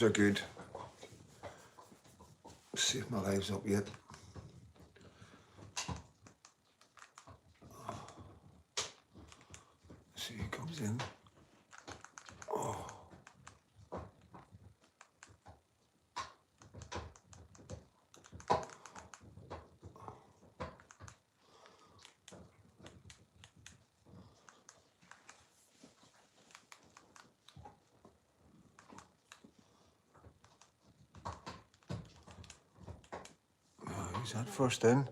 Are good. See if my live's up yet. See who comes in. Oh. Who's that first in?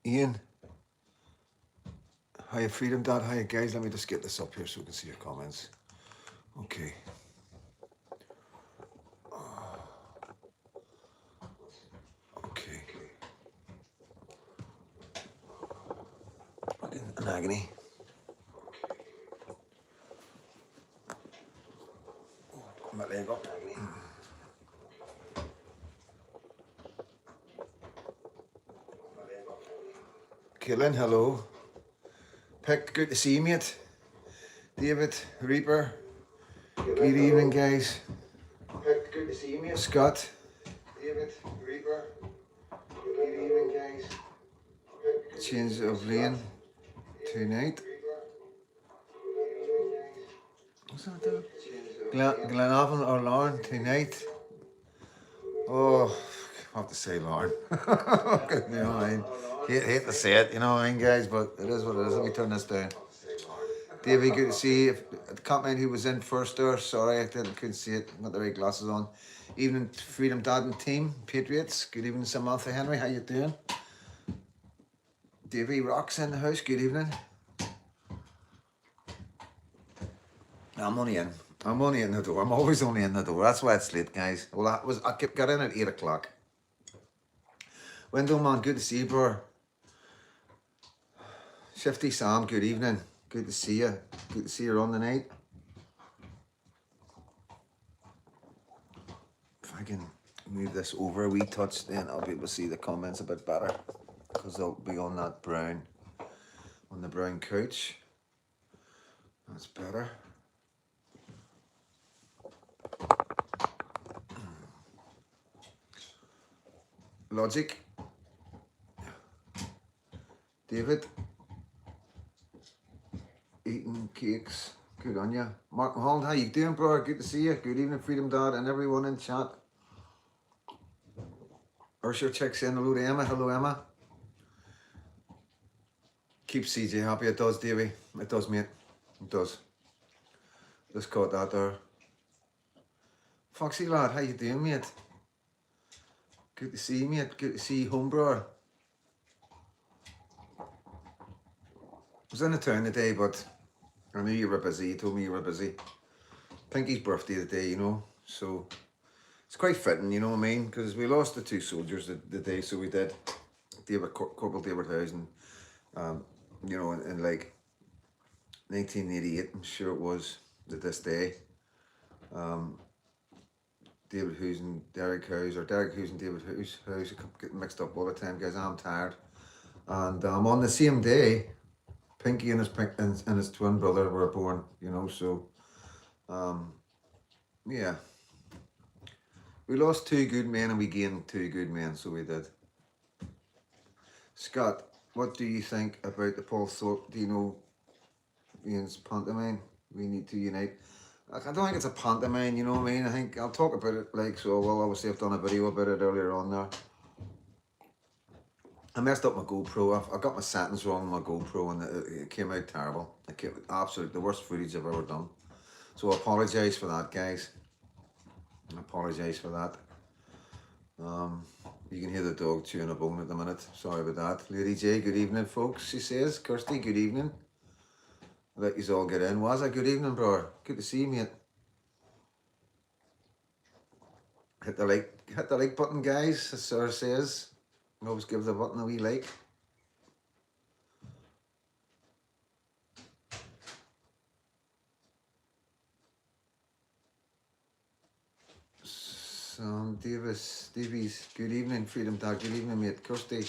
Ian. Hiya Freedom Dad, hiya guys. Let me just get this up here so we can see your comments. Okay. Okay. In agony. My leg up. Killen, hello. Pick, good to see you, mate. David, Reaper. Good evening, guys. Pick, good to see you, mate. Scott. David, Reaper. Good evening, guys. Change of lane tonight. What's that though? Glenavon or Lauren tonight? Oh, I have to say Lauren. You know what I mean? Hate to say it, you know what I mean, guys, but it is what it is. Let me turn this down. Davey, good to see you. I can't mind who was in first there. Sorry, I couldn't see it. Got the right glasses on. Evening, Freedom Dad and team, Patriots. Good evening, Samantha Henry. How you doing? Davey Rock's in the house. Good evening. I'm only in. I'm only in the door. I'm always only in the door. That's why it's late, guys. Well, I got in at 8 o'clock. Window man, good to see you, bro. Shifty Sam, good evening. Good to see you. Good to see you on the night. If I can move this over a wee touch, then I'll be able to see the comments a bit better. Because they'll be on that brown, on the brown couch. That's better. Logic. David. Eating cakes. Good on you. Mark Holland, how you doing, bro? Good to see you. Good evening, Freedom Dad, and everyone in chat. Ursula checks in. Hello to Emma. Hello, Emma. Keep CJ happy. It does, Davey. It does, mate. It does. Just caught that there. Foxy lad, how you doing, mate? Good to see you, mate. Good to see you home, bro. I was in the town today, but I knew you were busy. You told me you were busy. Pinky's birthday today, you know, so it's quite fitting, you know what I mean? Because we lost the two soldiers the day, so we did. Corporal David Housen, you know, in like 1988, I'm sure it was, to this day. David Hughes and Derek Hughes, or Derek Hughes and David Hughes, I get mixed up all the time, guys. I'm tired. And on the same day, Pinky and his twin brother were born, you know, so yeah. We lost two good men and we gained two good men, so we did. Scott, what do you think about the Paul Thorpe, do you know, Ian's pantomime? We need to unite. I don't think it's a pantomime, you know what I mean? I think I'll talk about it like so. Well, obviously I've done a video about it earlier on there. I messed up my GoPro. I got my settings wrong on my GoPro and it came out terrible. It came absolute the worst footage I've ever done. So I apologise for that, guys. I apologise for that. You can hear the dog chewing a bone at the minute. Sorry about that. Lady J, good evening, folks. She says, Kirsty, good evening. Let you all get in. Was a good evening, bro. Good to see you, mate. Hit the like button, guys, as Sarah says. Always give the button a wee like. Davies, good evening. Freedom Dad, good evening, mate. Kirsty,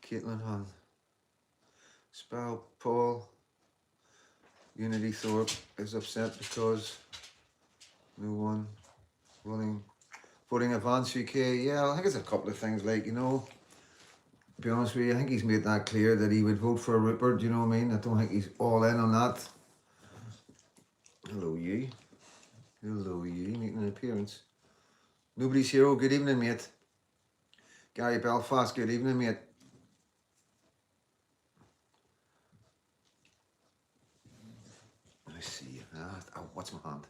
Caitlin Hunt, Spell, Paul, Unity Thorpe is upset because no one voting Advance UK. Yeah, I think it's a couple of things, like, you know, to be honest with you, I think he's made that clear that he would vote for Rupert, you know what I mean? I don't think he's all in on that. Hello, you. Hello, you. Making an appearance. Nobody's here. Oh, good evening, mate. Gary Belfast, good evening, mate. Let me see. What's my hand?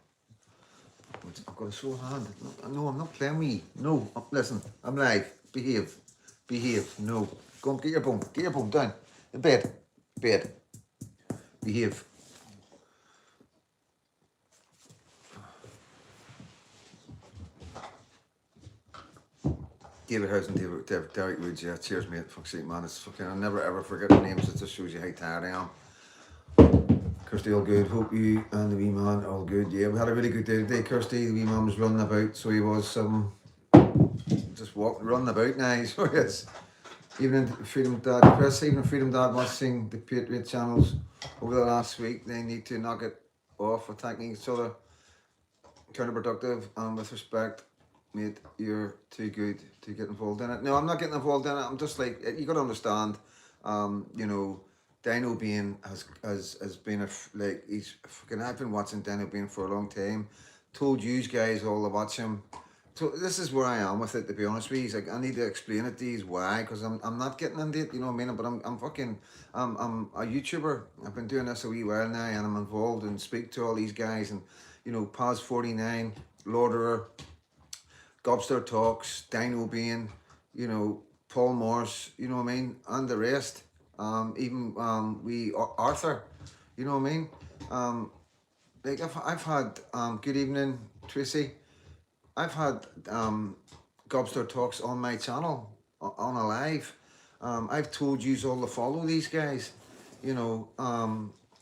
I've got a sore hand. No, I'm not playing with you. No, listen, I'm live. Behave. Behave. No. Go on, get your bum. Get your bum down. In bed. Bed. Behave. David House and Derek Woods, yeah, cheers, mate. Fuck's sake, man. It's fucking, I'll never ever forget the names. It just shows you how tired I am. Kirsty, all good. Hope you and the wee man all good. Yeah, we had a really good day today, Kirsty. The wee man was running about, so he was just walking, running about now. So yes. Even Freedom Dad, Chris, even Freedom Dad watching the Patriot channels over the last week, they need to knock it off attacking each other. Counterproductive, and with respect, mate, you're too good to get involved in it. No, I'm not getting involved in it. I'm just like, you got to understand, you know, Dino Bean has been like, he's fucking, I've been watching Dino Bean for a long time. Told you guys all to watch him. So this is where I am with it, to be honest with you. He's like, I need to explain it to you why, because I'm not getting into it, you know what I mean? But I'm a YouTuber. I've been doing this a wee while now, and I'm involved and speak to all these guys, and you know, Paz49, Lorderer, Gobster Talks, Dino Bean, you know, Paul Morse, you know what I mean, and the rest. Even Arthur, you know what I mean? Like I've had good evening, Tracy. I've had Gobster Talks on my channel, on a live. I've told you all to follow these guys. You know,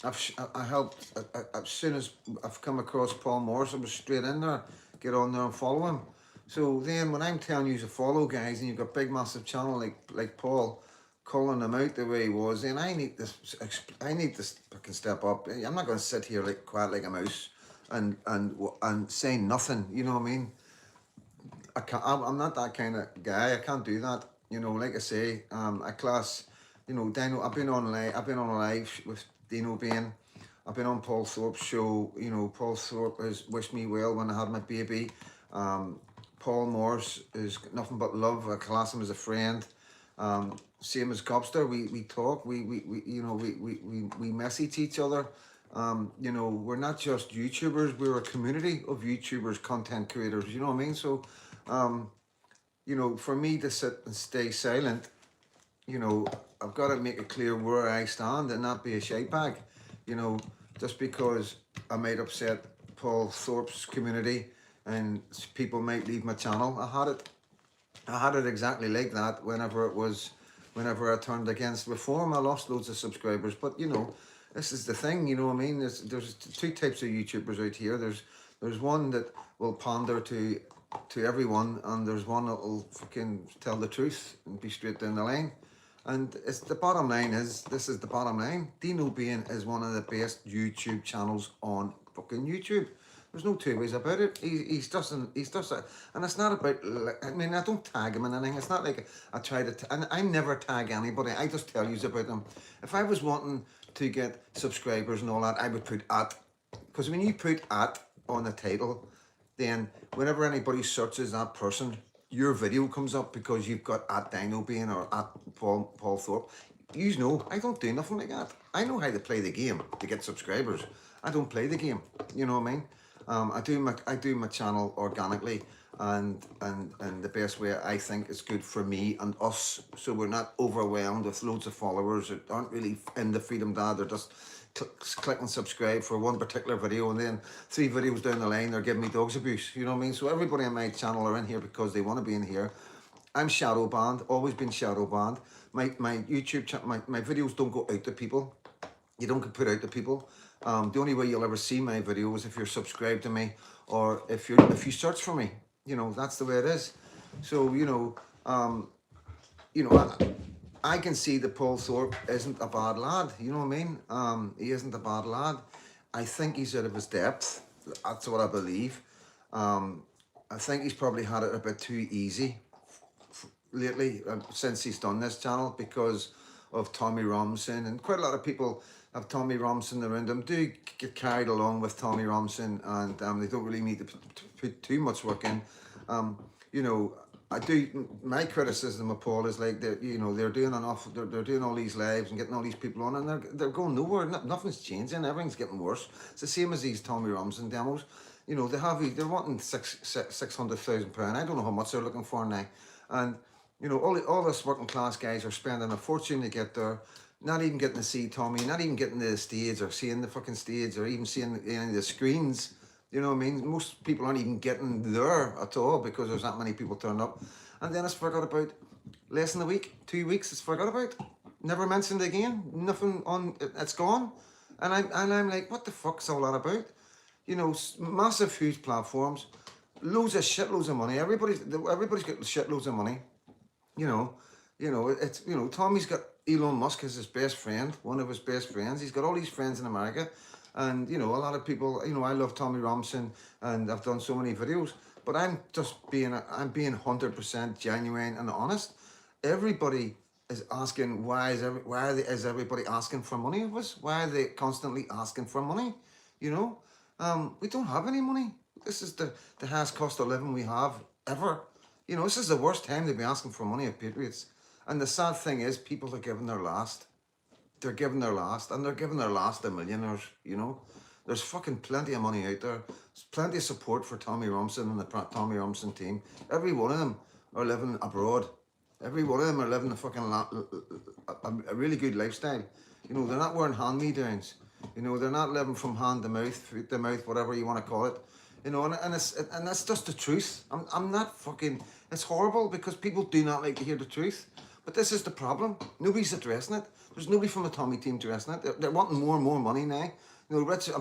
I helped, as soon as I've come across Paul Morris, I was straight in there, get on there and follow him. So then when I'm telling you to follow guys, and you've got big massive channel like Paul, calling them out the way he was, then I need to fucking step up. I'm not going to sit here like quiet like a mouse and say nothing, you know what I mean? I'm not that kind of guy. I can't do that. You know, like I say, a class, you know, Dino, I've been on a live with Dino Bain. I've been on Paul Thorpe's show. You know, Paul Thorpe has wished me well when I had my baby. Paul Morse is nothing but love. I class him as a friend. Same as Gobster, we talk, we you know, we message each other. You know, we're not just YouTubers, we're a community of YouTubers, content creators, you know what I mean? So, you know, for me to sit and stay silent, you know, I've got to make it clear where I stand and not be a shite bag, you know, just because I might upset Paul Thorpe's community and people might leave my channel. I had it exactly like that whenever I turned against reform. I lost loads of subscribers, but you know, this is the thing, you know what I mean? There's two types of YouTubers out here. There's one that will pander to everyone, and there's one that will fucking tell the truth and be straight down the line. And it's the bottom line is, this is the bottom line. Dino Bain is one of the best YouTube channels on fucking YouTube. There's no two ways about it. He's just and it's not about, I mean, I don't tag him in anything. It's not like I try to, and I never tag anybody. I just tell you about them. If I was wanting to get subscribers and all that, I would put at, because when you put at on the title, then whenever anybody searches that person, your video comes up because you've got at Dino Bain or at Paul Thorpe. You know, I don't do nothing like that. I know how to play the game to get subscribers. I don't play the game. You know what I mean? I do my channel organically, and the best way I think is good for me and us, so we're not overwhelmed with loads of followers that aren't really in the Freedom Dad. They're just click and subscribe for one particular video, and then 3 videos down the line they're giving me dogs abuse. You know what I mean? So everybody on my channel are in here because they want to be in here. I'm shadow banned, always been shadow banned. My YouTube channel, my videos don't go out to people. You don't get put out to people. The only way you'll ever see my video is if you're subscribed to me, or if you search for me. You know, that's the way it is. So you know, I can see that Paul Thorpe isn't a bad lad. You know what I mean? He isn't a bad lad. I think he's out of his depth. That's what I believe. I think he's probably had it a bit too easy lately since he's done this channel because of Tommy Robinson, and quite a lot of people have Tommy Robinson around them, do get carried along with Tommy Robinson, and they don't really need to put too much work in. You know, I do, my criticism of Paul is like that, you know, they're doing enough, they're doing all these lives and getting all these people on, and they're going nowhere. Nothing's changing, everything's getting worse. It's the same as these Tommy Robinson demos. You know, they're wanting £600,000. I don't know how much they're looking for now. And you know, all us working class guys are spending a fortune to get there, not even getting to see Tommy, not even getting to the stage or seeing the fucking stage or even seeing any of the screens. You know what I mean? Most people aren't even getting there at all because there's that many people turning up. And then it's forgot about less than a week, 2 weeks, it's forgot about. Never mentioned again, nothing on, it's gone. And I'm like, what the fuck's all that about? You know, massive, huge platforms, loads of shitloads of money. Everybody's got shitloads of money. You know, it's, you know, Tommy's got Elon Musk as his best friend, one of his best friends. He's got all these friends in America. And, you know, a lot of people, you know, I love Tommy Robinson and I've done so many videos, but I'm being 100% genuine and honest. Everybody is asking, why is everybody asking for money of us? Why are they constantly asking for money? You know, we don't have any money. This is the highest cost of living we have ever. You know, this is the worst time to be asking for money of Patriots. And the sad thing is, people are giving their last. They're giving their last, and they're giving their last to millionaires, you know. There's fucking plenty of money out there. There's plenty of support for Tommy Robinson and the Tommy Robinson team. Every one of them are living abroad. Every one of them are living a really good lifestyle. You know, they're not wearing hand-me-downs. You know, they're not living from hand to mouth, foot to mouth, whatever you want to call it. You know, and that's just the truth. I'm not fucking, it's horrible because people do not like to hear the truth. But this is the problem. Nobody's addressing it. There's nobody from the Tommy team addressing it. They're wanting more and more money now. You know, Richard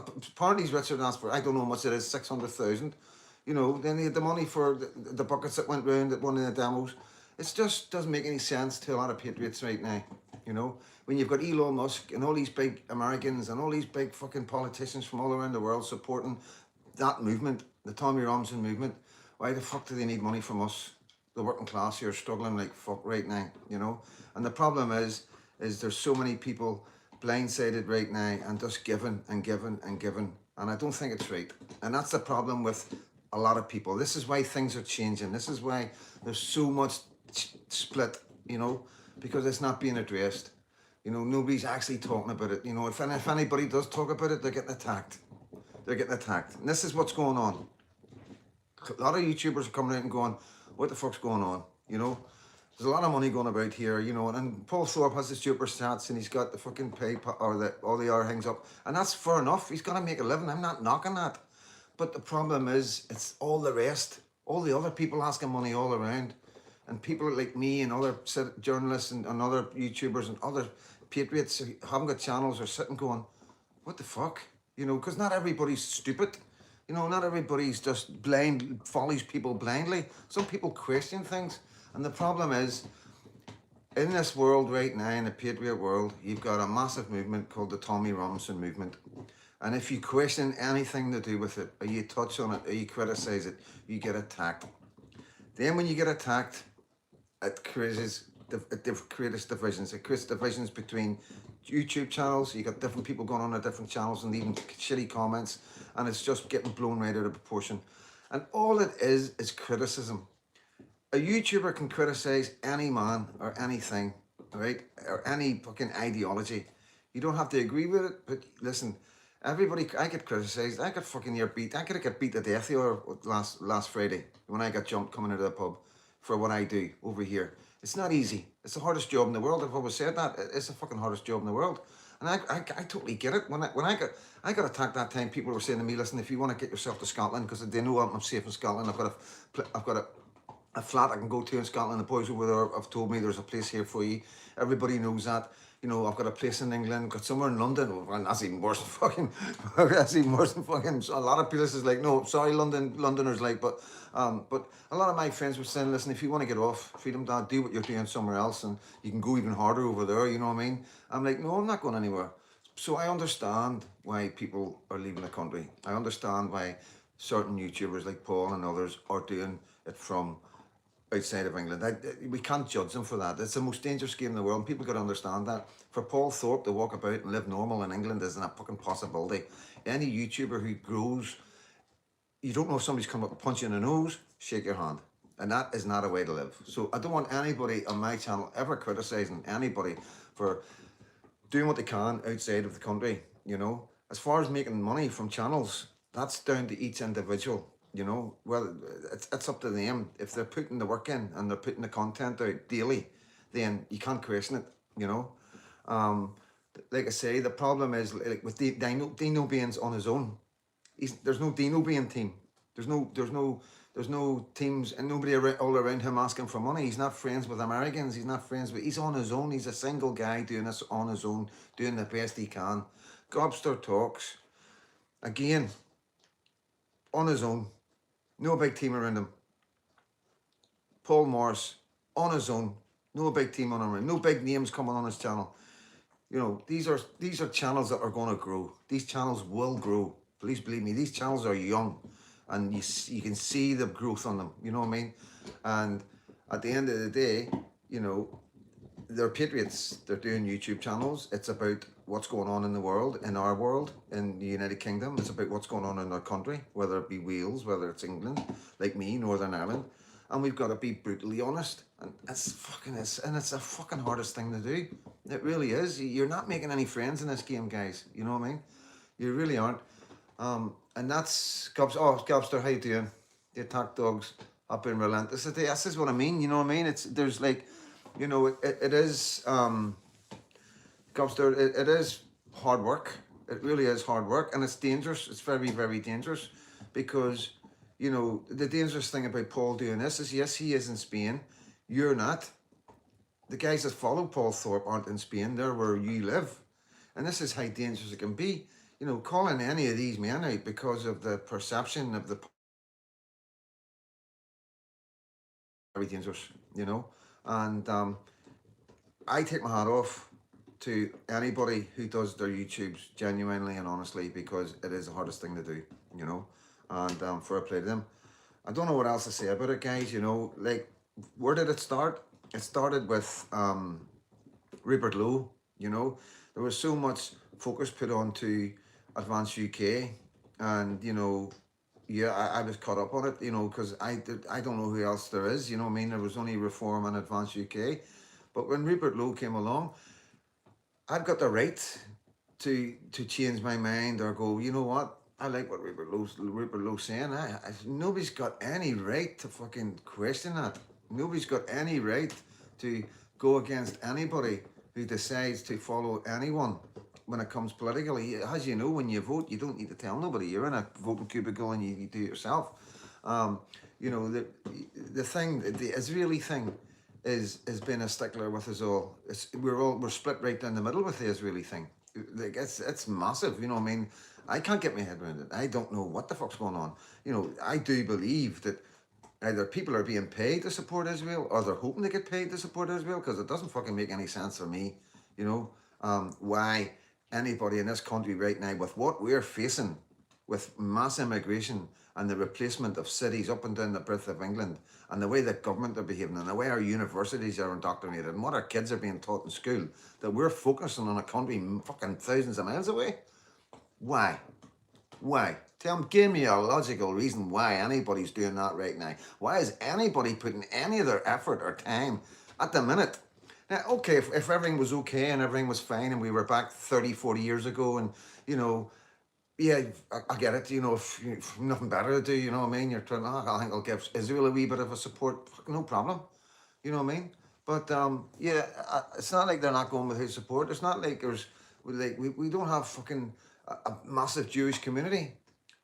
asked for, I don't know how much it is, 600,000. You know, then he had the money for the buckets that went round at one of the demos. It just doesn't make any sense to a lot of Patriots right now. You know, when you've got Elon Musk and all these big Americans and all these big fucking politicians from all around the world supporting that movement, the Tommy Robinson movement, why the fuck do they need money from us, the working class here, struggling like fuck right now, you know? And the problem is there's so many people blindsided right now and just giving and giving and giving. And I don't think it's right. And that's the problem with a lot of people. This is why things are changing. This is why there's so much split, you know, because it's not being addressed. You know, nobody's actually talking about it. You know, if anybody does talk about it, they're getting attacked. They're getting attacked. And this is what's going on. A lot of YouTubers are coming out and going, what the fuck's going on? You know, there's a lot of money going about here, you know, and Paul Thorpe has the super stats and he's got the fucking all the other things up. And that's fair enough. He's got to make a living. I'm not knocking that. But the problem is, it's all the rest, all the other people asking money all around. And people like me and other journalists and other YouTubers and other Patriots who haven't got channels are sitting going, what the fuck? You know, because not everybody's stupid. You know, not everybody's just blind, follows people blindly. Some people question things. And the problem is, in this world right now, in the Patriot world, you've got a massive movement called the Tommy Robinson movement. And if you question anything to do with it, or you touch on it, or you criticize it, you get attacked. Then when you get attacked, it creates divisions. It creates divisions between YouTube channels. You got different people going on at different channels and leaving shitty comments, and it's just getting blown right out of proportion. And all it is criticism. A YouTuber can criticize any man or anything, right? Or any fucking ideology. You don't have to agree with it, but listen, everybody, I get criticized. I got fucking ear beat. I could get beat to death here last Friday when I got jumped coming into the pub for what I do over here. It's not easy. It's the hardest job in the world. I've always said that. It's the fucking hardest job in the world. And I totally get it. When I got attacked that time, people were saying to me, listen, if you want to get yourself to Scotland, because they know I'm safe in Scotland, I've got a flat I can go to in Scotland. The boys over there have told me there's a place here for you. Everybody knows that. You know, I've got a place in England, got somewhere in London. Well, that's even worse than fucking, that's even worse than fucking, a lot of places like, no, sorry, Londoners like, but a lot of my friends were saying, listen, if you want to get off Freedom Dad, do what you're doing somewhere else and you can go even harder over there, you know what I mean? I'm like, no, I'm not going anywhere. So I understand why people are leaving the country. I understand why certain YouTubers like Paul and others are doing it from outside of England. We can't judge them for that. It's the most dangerous game in the world, and people got to understand that. For Paul Thorpe to walk about and live normal in England isn't a fucking possibility. Any YouTuber who grows, you don't know if somebody's come up and punch you in the nose, shake your hand. And that is not a way to live. So I don't want anybody on my channel ever criticising anybody for doing what they can outside of the country, you know. As far as making money from channels, that's down to each individual, you know. Well, it's up to them. If they're putting the work in and they're putting the content out daily, then you can't question it, you know. Um, like I say, the problem is like with Dino being on his own. There's no Dino being team. There's no teams and nobody all around him asking for money. He's not friends with Americans. He's not friends with. He's on his own. He's a single guy doing this on his own, doing the best he can. Gobster talks again on his own. No big team around him. Paul Morris on his own. No big team on him. No big names coming on his channel. You know, these are channels that are going to grow. These channels will grow. Please believe me. These channels are young, and you can see the growth on them. You know what I mean? And at the end of the day, you know, they're patriots. They're doing YouTube channels. It's about what's going on in the world, in our world, in the United Kingdom. It's about what's going on in our country, whether it be Wales, whether it's England, like me, Northern Ireland. And we've got to be brutally honest. And it's the fucking hardest thing to do. It really is. You're not making any friends in this game, guys. You know what I mean? You really aren't. And that's Gobster, how you doing? The attack dogs have been relentless. This is what I mean. You know what I mean? There's like, you know, it is Gobster. It is hard work. It really is hard work, and it's dangerous. It's very, very dangerous, because, you know, the dangerous thing about Paul doing this is, yes, he is in Spain. You're not. The guys that follow Paul Thorpe aren't in Spain. They're where you live, and this is how dangerous it can be. You know, calling any of these men out because of the perception of the very dangerous, you know. And I take my hat off to anybody who does their YouTubes genuinely and honestly, because it is the hardest thing to do, you know. And fair play to them. I don't know what else to say about it, guys. You know, like, where did it start? It started with Rupert Lowe. You know, there was so much focus put onto Advanced UK, and, you know, yeah, I was caught up on it, you know, because I don't know who else there is, you know what I mean? There was only Reform and Advanced UK. But when Rupert Lowe came along, I've got the right to change my mind or go, you know what? I like what Rupert Lowe's saying. Nobody's got any right to fucking question that. Nobody's got any right to go against anybody who decides to follow anyone when it comes politically. As you know, when you vote, you don't need to tell nobody. You're in a voting cubicle and you do it yourself. You know, the thing, the Israeli thing is been a stickler with us all. We're split right down the middle with the Israeli thing. Like, it's massive, you know what I mean? I can't get my head around it. I don't know what the fuck's going on. You know, I do believe that either people are being paid to support Israel, or they're hoping to get paid to support Israel, because it doesn't fucking make any sense for me, you know, why anybody in this country right now, with what we're facing, with mass immigration and the replacement of cities up and down the breadth of England, and the way that government are behaving, and the way our universities are indoctrinated, and what our kids are being taught in school, that we're focusing on a country fucking thousands of miles away. Why? Why? Give me a logical reason why anybody's doing that right now. Why is anybody putting any of their effort or time at the minute? Now, okay, if everything was okay and everything was fine and we were back 30, 40 years ago, and, you know, yeah, I get it, you know, if nothing better to do, you know what I mean? You're trying, I think I'll give Israel a wee bit of a support, no problem, you know what I mean? But yeah, it's not like they're not going without support. It's not like we don't have fucking a massive Jewish community.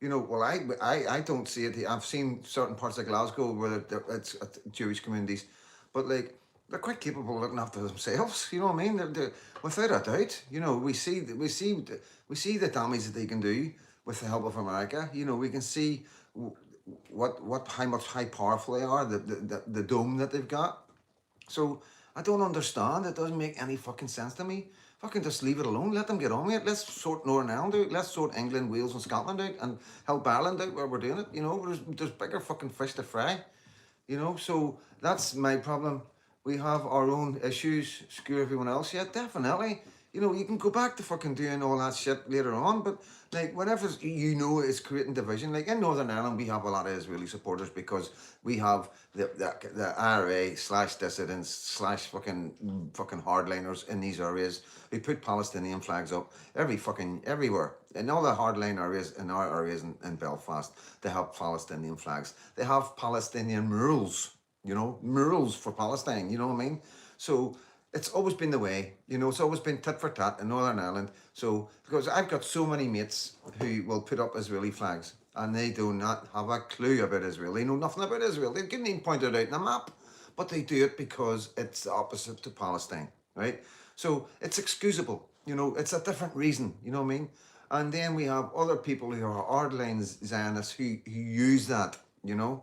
You know, well, I don't see it. I've seen certain parts of Glasgow where it's Jewish communities, but like, they're quite capable of looking after themselves. You know what I mean? They're, without a doubt. You know, we see the damage that they can do with the help of America. You know, we can see how powerful they are. The dome that they've got. So I don't understand. It doesn't make any fucking sense to me. fucking just leave it alone. Let them get on with it. Let's sort Northern Ireland out. Let's sort England, Wales and Scotland out and help Ireland out where we're doing it. You know, there's bigger fucking fish to fry. You know, so that's my problem. We have our own issues, screw everyone else. Yeah, definitely. You know, you can go back to fucking doing all that shit later on, but like whenever you know it's creating division, like in Northern Ireland, we have a lot of Israeli supporters because we have the IRA slash dissidents slash fucking hardliners in these areas who put Palestinian flags up everywhere. In all the hardline areas, in our areas in Belfast, they have Palestinian flags. They have Palestinian murals, you know, murals for Palestine, you know what I mean? So it's always been the way, you know, it's always been tit for tat in Northern Ireland. So, because I've got so many mates who will put up Israeli flags and they do not have a clue about Israel. They know nothing about Israel. They couldn't even point it out in a map, but they do it because it's the opposite to Palestine, right? So it's excusable, you know, it's a different reason, you know what I mean? And then we have other people who are hardline Zionists who use that, you know.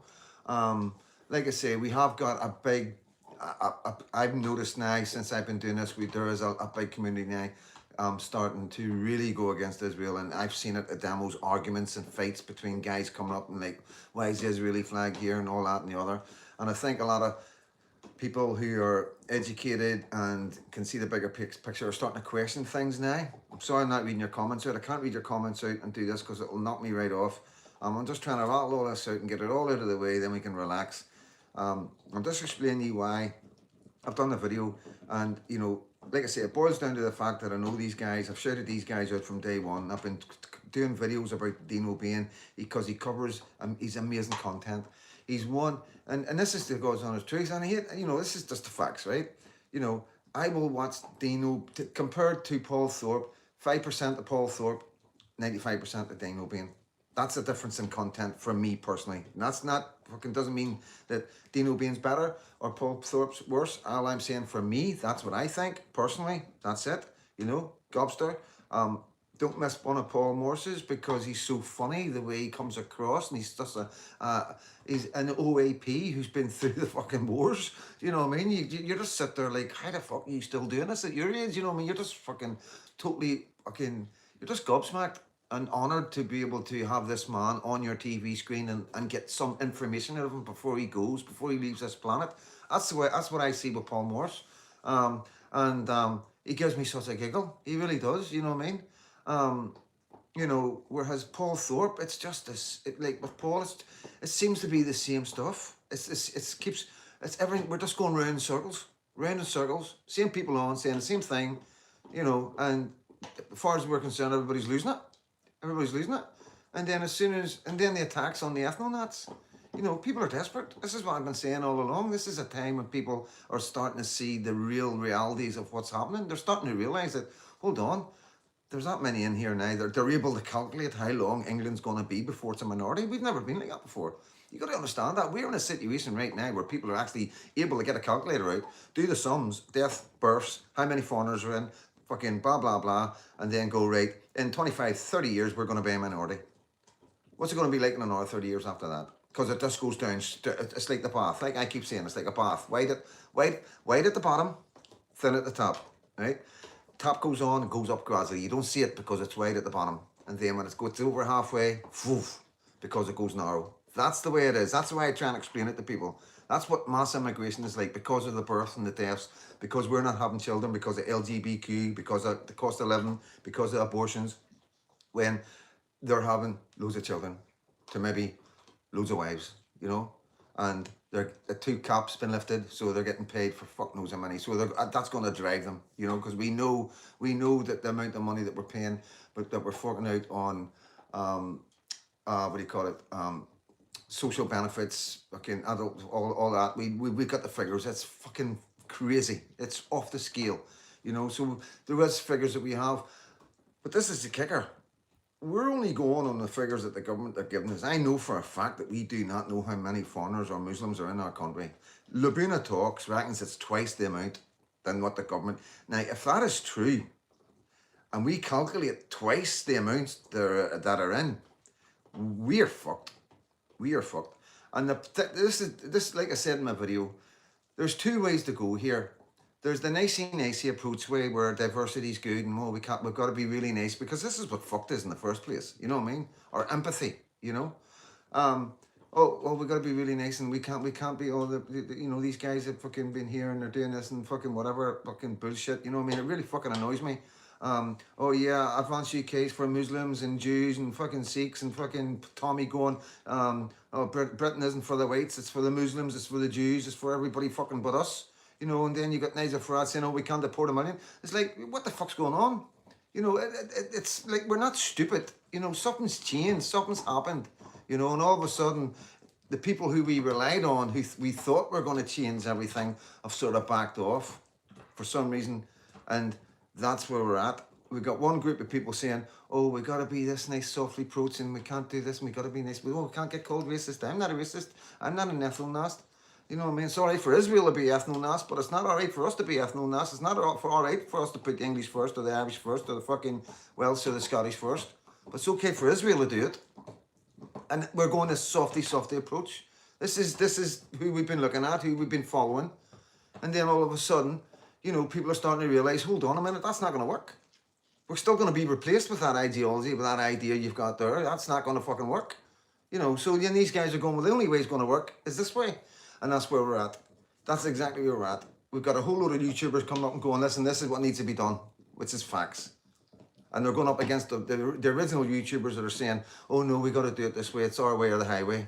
Like I say, we have got a big, I've noticed now since I've been doing this, there is a big community now starting to really go against Israel, and I've seen it at demos, arguments and fights between guys coming up and like, why is the Israeli flag here and all that and the other. And I think a lot of people who are educated and can see the bigger picture are starting to question things now. I'm sorry I'm not reading your comments out. I can't read your comments out and do this because it'll knock me right off. I'm just trying to rattle all this out and get it all out of the way, then we can relax. I'm just explaining you why I've done the video, and you know, like I say, it boils down to the fact that I know these guys. I've shouted these guys out from day one. I've been doing videos about Dino Bain because he covers he's amazing content. He's one, and this is the God's honest truth, and you know, this is just the facts, right? You know, I will watch Dino compared to Paul Thorpe, 5% of Paul Thorpe, 95% of Dino Bain. That's the difference in content for me personally. And that's not fucking doesn't mean that Dino Bain's better or Paul Thorpe's worse. All I'm saying for me, that's what I think personally. That's it. You know, Gobster. Don't miss one of Paul Morse's because he's so funny the way he comes across, and he's just he's an OAP who's been through the fucking wars. You know what I mean? You just sit there like, how the fuck are you still doing this at your age? You know what I mean? You're just fucking totally fucking. You're just gobsmacked and honoured to be able to have this man on your TV screen and get some information out of him before he goes, before he leaves this planet. That's the way. That's what I see with Paul Morse. He gives me such a giggle. He really does. You know what I mean? You know, whereas Paul Thorpe, it's just this. Like with Paul, it seems to be the same stuff. It's everything. We're just going round in circles, same people on saying the same thing. You know, and as far as we're concerned, everybody's losing it. And then the attacks on the ethno-nats, you know, people are desperate. This is what I've been saying all along. This is a time when people are starting to see the real realities of what's happening. They're starting to realise that, hold on, there's not many in here now. They're able to calculate how long England's going to be before it's a minority. We've never been like that before. You got to understand that. We're in a situation right now where people are actually able to get a calculator out, do the sums, death, births, how many foreigners are in, fucking blah, blah, blah, and then go, right, in 25, 30 years, we're going to be a minority. What's it going to be like in another 30 years after that? Because it just goes down, it's like the path. Like I keep saying, it's like a path. Wide at the bottom, thin at the top, right? Top goes on and goes up gradually. You don't see it because it's wide at the bottom. And then when it's over halfway, woof, because it goes narrow. That's the way it is. That's the way I try and explain it to people. That's what mass immigration is like, because of the birth and the deaths, because we're not having children, because of LGBTQ, because of the cost of living, because of abortions, when they're having loads of children to maybe loads of wives, you know, and the 2 caps been lifted, so they're getting paid for fuck knows how many. So that's going to drive them, you know, because we know that the amount of money that we're paying, but that we're forking out on, what do you call it, social benefits, fucking adult, all that. We got the figures. It's fucking crazy. It's off the scale, you know. So there is figures that we have, but this is the kicker. We're only going on the figures that the government are giving us. I know for a fact that we do not know how many foreigners or Muslims are in our country. Lubuna Talks reckons it's twice the amount than what the government. Now, if that is true, and we calculate twice the amounts that are in, we are fucked. We are fucked. And this, like I said in my video, there's 2 ways to go here. there's the nicey approach way where diversity is good and we've got to be really nice because this is what fucked is in the first place. You know what I mean? Or empathy. You know. Um, we got to be really nice and we can't be all these guys have fucking been here and they're doing this and fucking whatever fucking bullshit. You know what I mean? It really fucking annoys me. Oh yeah, advanced UK's for Muslims and Jews and fucking Sikhs and fucking Tommy going, Britain isn't for the whites, it's for the Muslims, it's for the Jews, it's for everybody fucking but us. You know, and then you got Nigel Farage saying, oh, we can't deport a million. It's like, what the fuck's going on? You know, it's like, we're not stupid. You know, something's changed, something's happened. You know, and all of a sudden, the people who we relied on, who we thought were going to change everything, have sort of backed off for some reason. And that's where we're at. We've got one group of people saying, oh, we got to be this nice, softly approaching, we can't do this, and we got to be nice. We can't get called racist. I'm not a racist. I'm not an ethno-nast. You know what I mean? It's all right for Israel to be ethno-nast, but it's not all right for us to be ethno-nast. It's not all right for us to put the English first, or the Irish first, or the fucking Welsh or the Scottish first. But it's okay for Israel to do it. And we're going this softy approach. This is who we've been looking at, who we've been following. And then all of a sudden, you know, people are starting to realise, hold on a minute, that's not going to work. We're still going to be replaced with that ideology, with that idea you've got there. That's not going to fucking work. You know, so then these guys are going, well, the only way it's going to work is this way. And that's where we're at. That's exactly where we're at. We've got a whole load of YouTubers coming up and going, listen, this is what needs to be done, which is facts. And they're going up against the original YouTubers that are saying, oh no, we got to do it this way. It's our way or the highway.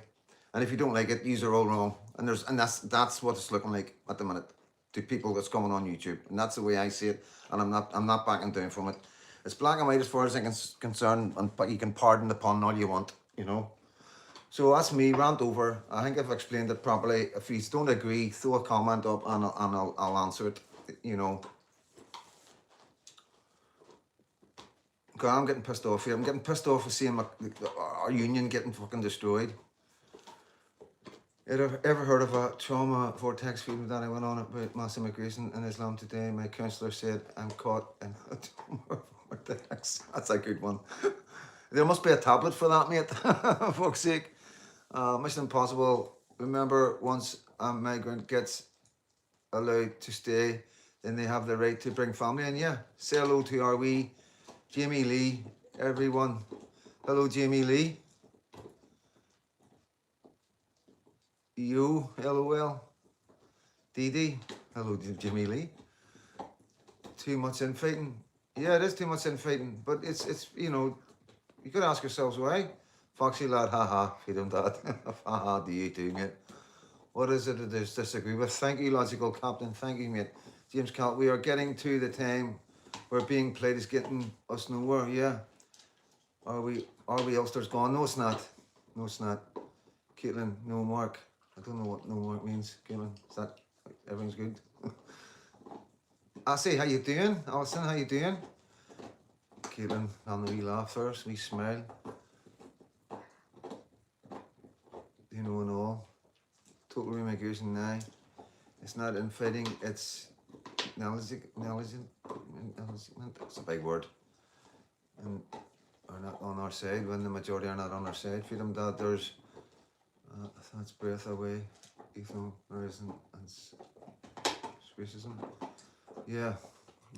And if you don't like it, yous are all wrong. And that's what it's looking like at the minute to people that's coming on YouTube. And that's the way I see it. And I'm not backing down from it. It's black and white as far as I'm concerned, but you can pardon the pun all you want, you know. So that's me, rant over. I think I've explained it properly. If you don't agree, throw a comment up and I'll answer it, you know. God, I'm getting pissed off here. I'm getting pissed off of seeing our union getting fucking destroyed. Ever heard of a trauma vortex film that I went on about mass immigration in Islam today? My counsellor said I'm caught in a trauma vortex. That's a good one. There must be a tablet for that, mate. For fuck's sake. Mission Impossible. Remember, once a migrant gets allowed to stay, then they have the right to bring family in. Yeah. Say hello to our wee Jamie Lee, everyone. Hello, Jamie Lee. You, LOL. Dee Dee. Hello, Jamie Lee. Too much infighting. Yeah, it is too much infighting, but it's you know, you could ask yourselves why. Foxy lad, haha, if you don't that. Haha, do you too, mate? What is it that there's disagree with? Thank you, Logical Captain. Thank you, mate. James Cal, we are getting to the time where being played is getting us nowhere, yeah. Are we Ulster's gone? No, it's not. No, it's not. Caitlin, no mark. I don't know what no mark means, Caitlin. Is that everything's good? I say, how you doing? Alison, how you doing? Caitlin, having a wee laugh first, wee smile. You know and all. Total remigration now. It's not infighting, it's negligent. That's a big word. And are not on our side when the majority are not on our side. Freedom that there's that's breath away, even there isn't racism. Yeah,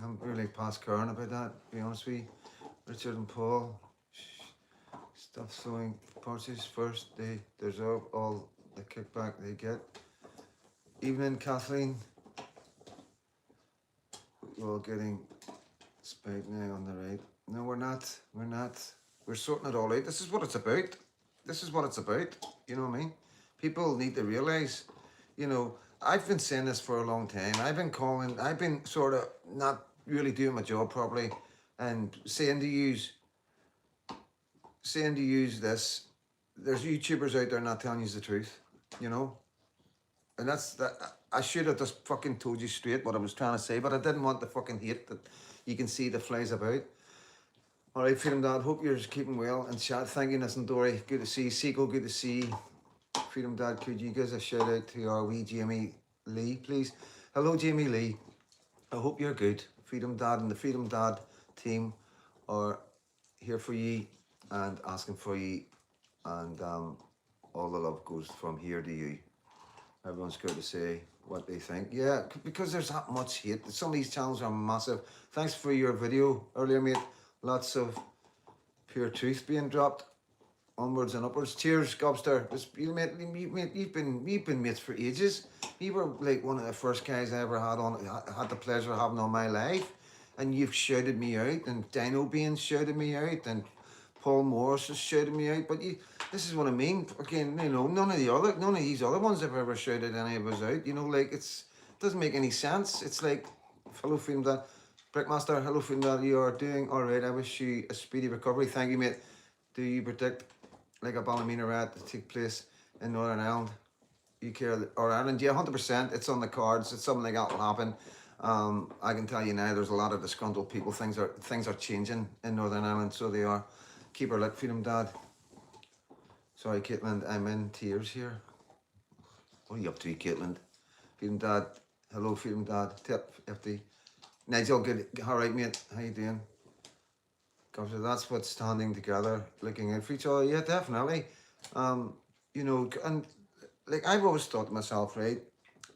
I'm really past caring about that, to be honest with you. Richard and Paul, stuff sewing parties first, they deserve all the kickback they get. Evening, Kathleen. We're all getting spiked now on the right. No, we're not. We're not. We're sorting it all out. This is what it's about. This is what it's about. You know what I mean? People need to realise, you know, I've been saying this for a long time. I've been sort of not really doing my job properly and saying to use this. There's YouTubers out there not telling you the truth, you know? And that's that. I should have just fucking told you straight what I was trying to say, but I didn't want the fucking hate that you can see the flies about. All right, Freedom Dad, hope you're keeping well. And chat, thank you, Nissan Dory. Good to see you. Seagull, good to see you. Freedom Dad, could you give us a shout out to our wee Jamie Lee, please? Hello, Jamie Lee. I hope you're good. Freedom Dad and the Freedom Dad team are here for you and asking for you. And all the love goes from here to you. Everyone's scared to say what they think. Yeah, because there's that much hate. Some of these channels are massive. Thanks for your video earlier, mate. Lots of pure truth being dropped. Onwards and upwards. Cheers, Gobster. You've been mates for ages. You were like one of the first guys I ever had the pleasure of having on my life. And you've shouted me out, and Dino Bean shouted me out, and Paul Morris has shouted me out. But this is what I mean. Again, you know, none of these other ones have ever shouted any of us out. You know, like it doesn't make any sense. It's like, hello, Freedom Dad. Brickmaster, hello, Freedom Dad. You are doing all right. I wish you a speedy recovery. Thank you, mate. Do you predict like a Ballymena riot to take place in Northern Ireland, UK or Ireland? Yeah, 100%. It's on the cards. It's something like that will happen. I can tell you now, there's a lot of disgruntled people. Things are changing in Northern Ireland, so they are. Keep her lit, Freedom Dad. Sorry, Caitlin, I'm in tears here. What are you up to, Caitlin? Freedom Dad, hello, Freedom Dad. Tip, FD. Nigel, good. All right, mate. How you doing? Gosh, that's what's standing together, looking out for each other. Yeah, definitely. You know, and like I've always thought to myself, right?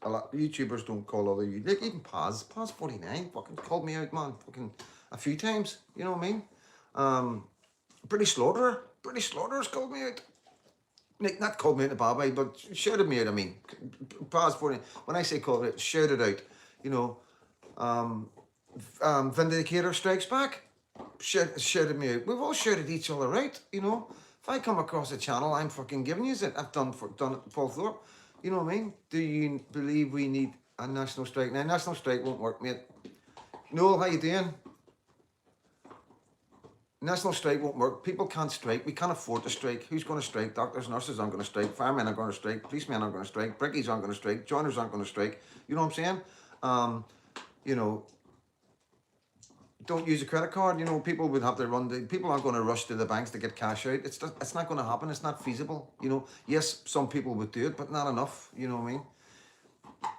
A lot YouTubers don't call other you, like even Paz 49 fucking called me out, man, fucking a few times. You know what I mean? British Slaughterer called me out. Like, not called me out in a bad way, but shouted me out. I mean, Paz 49. When I say called it, shouted out. You know, Vindicator Strikes Back. Shouted me out. We've all shouted each other out, you know. If I come across a channel, I'm fucking giving you it. I've done it, Paul Thorpe. You know what I mean? Do you believe we need a national strike? Now, national strike won't work, mate. Noel, how you doing? National strike won't work. People can't strike. We can't afford to strike. Who's going to strike? Doctors, nurses aren't going to strike. Firemen are going to strike. Policemen aren't going to strike. Brickies aren't going to strike. Joiners aren't going to strike. You know what I'm saying? You know, don't use a credit card. You know, people would have to people aren't going to rush to the banks to get cash out. It's not going to happen. It's not feasible. You know, yes, some people would do it, but not enough. You know what I mean?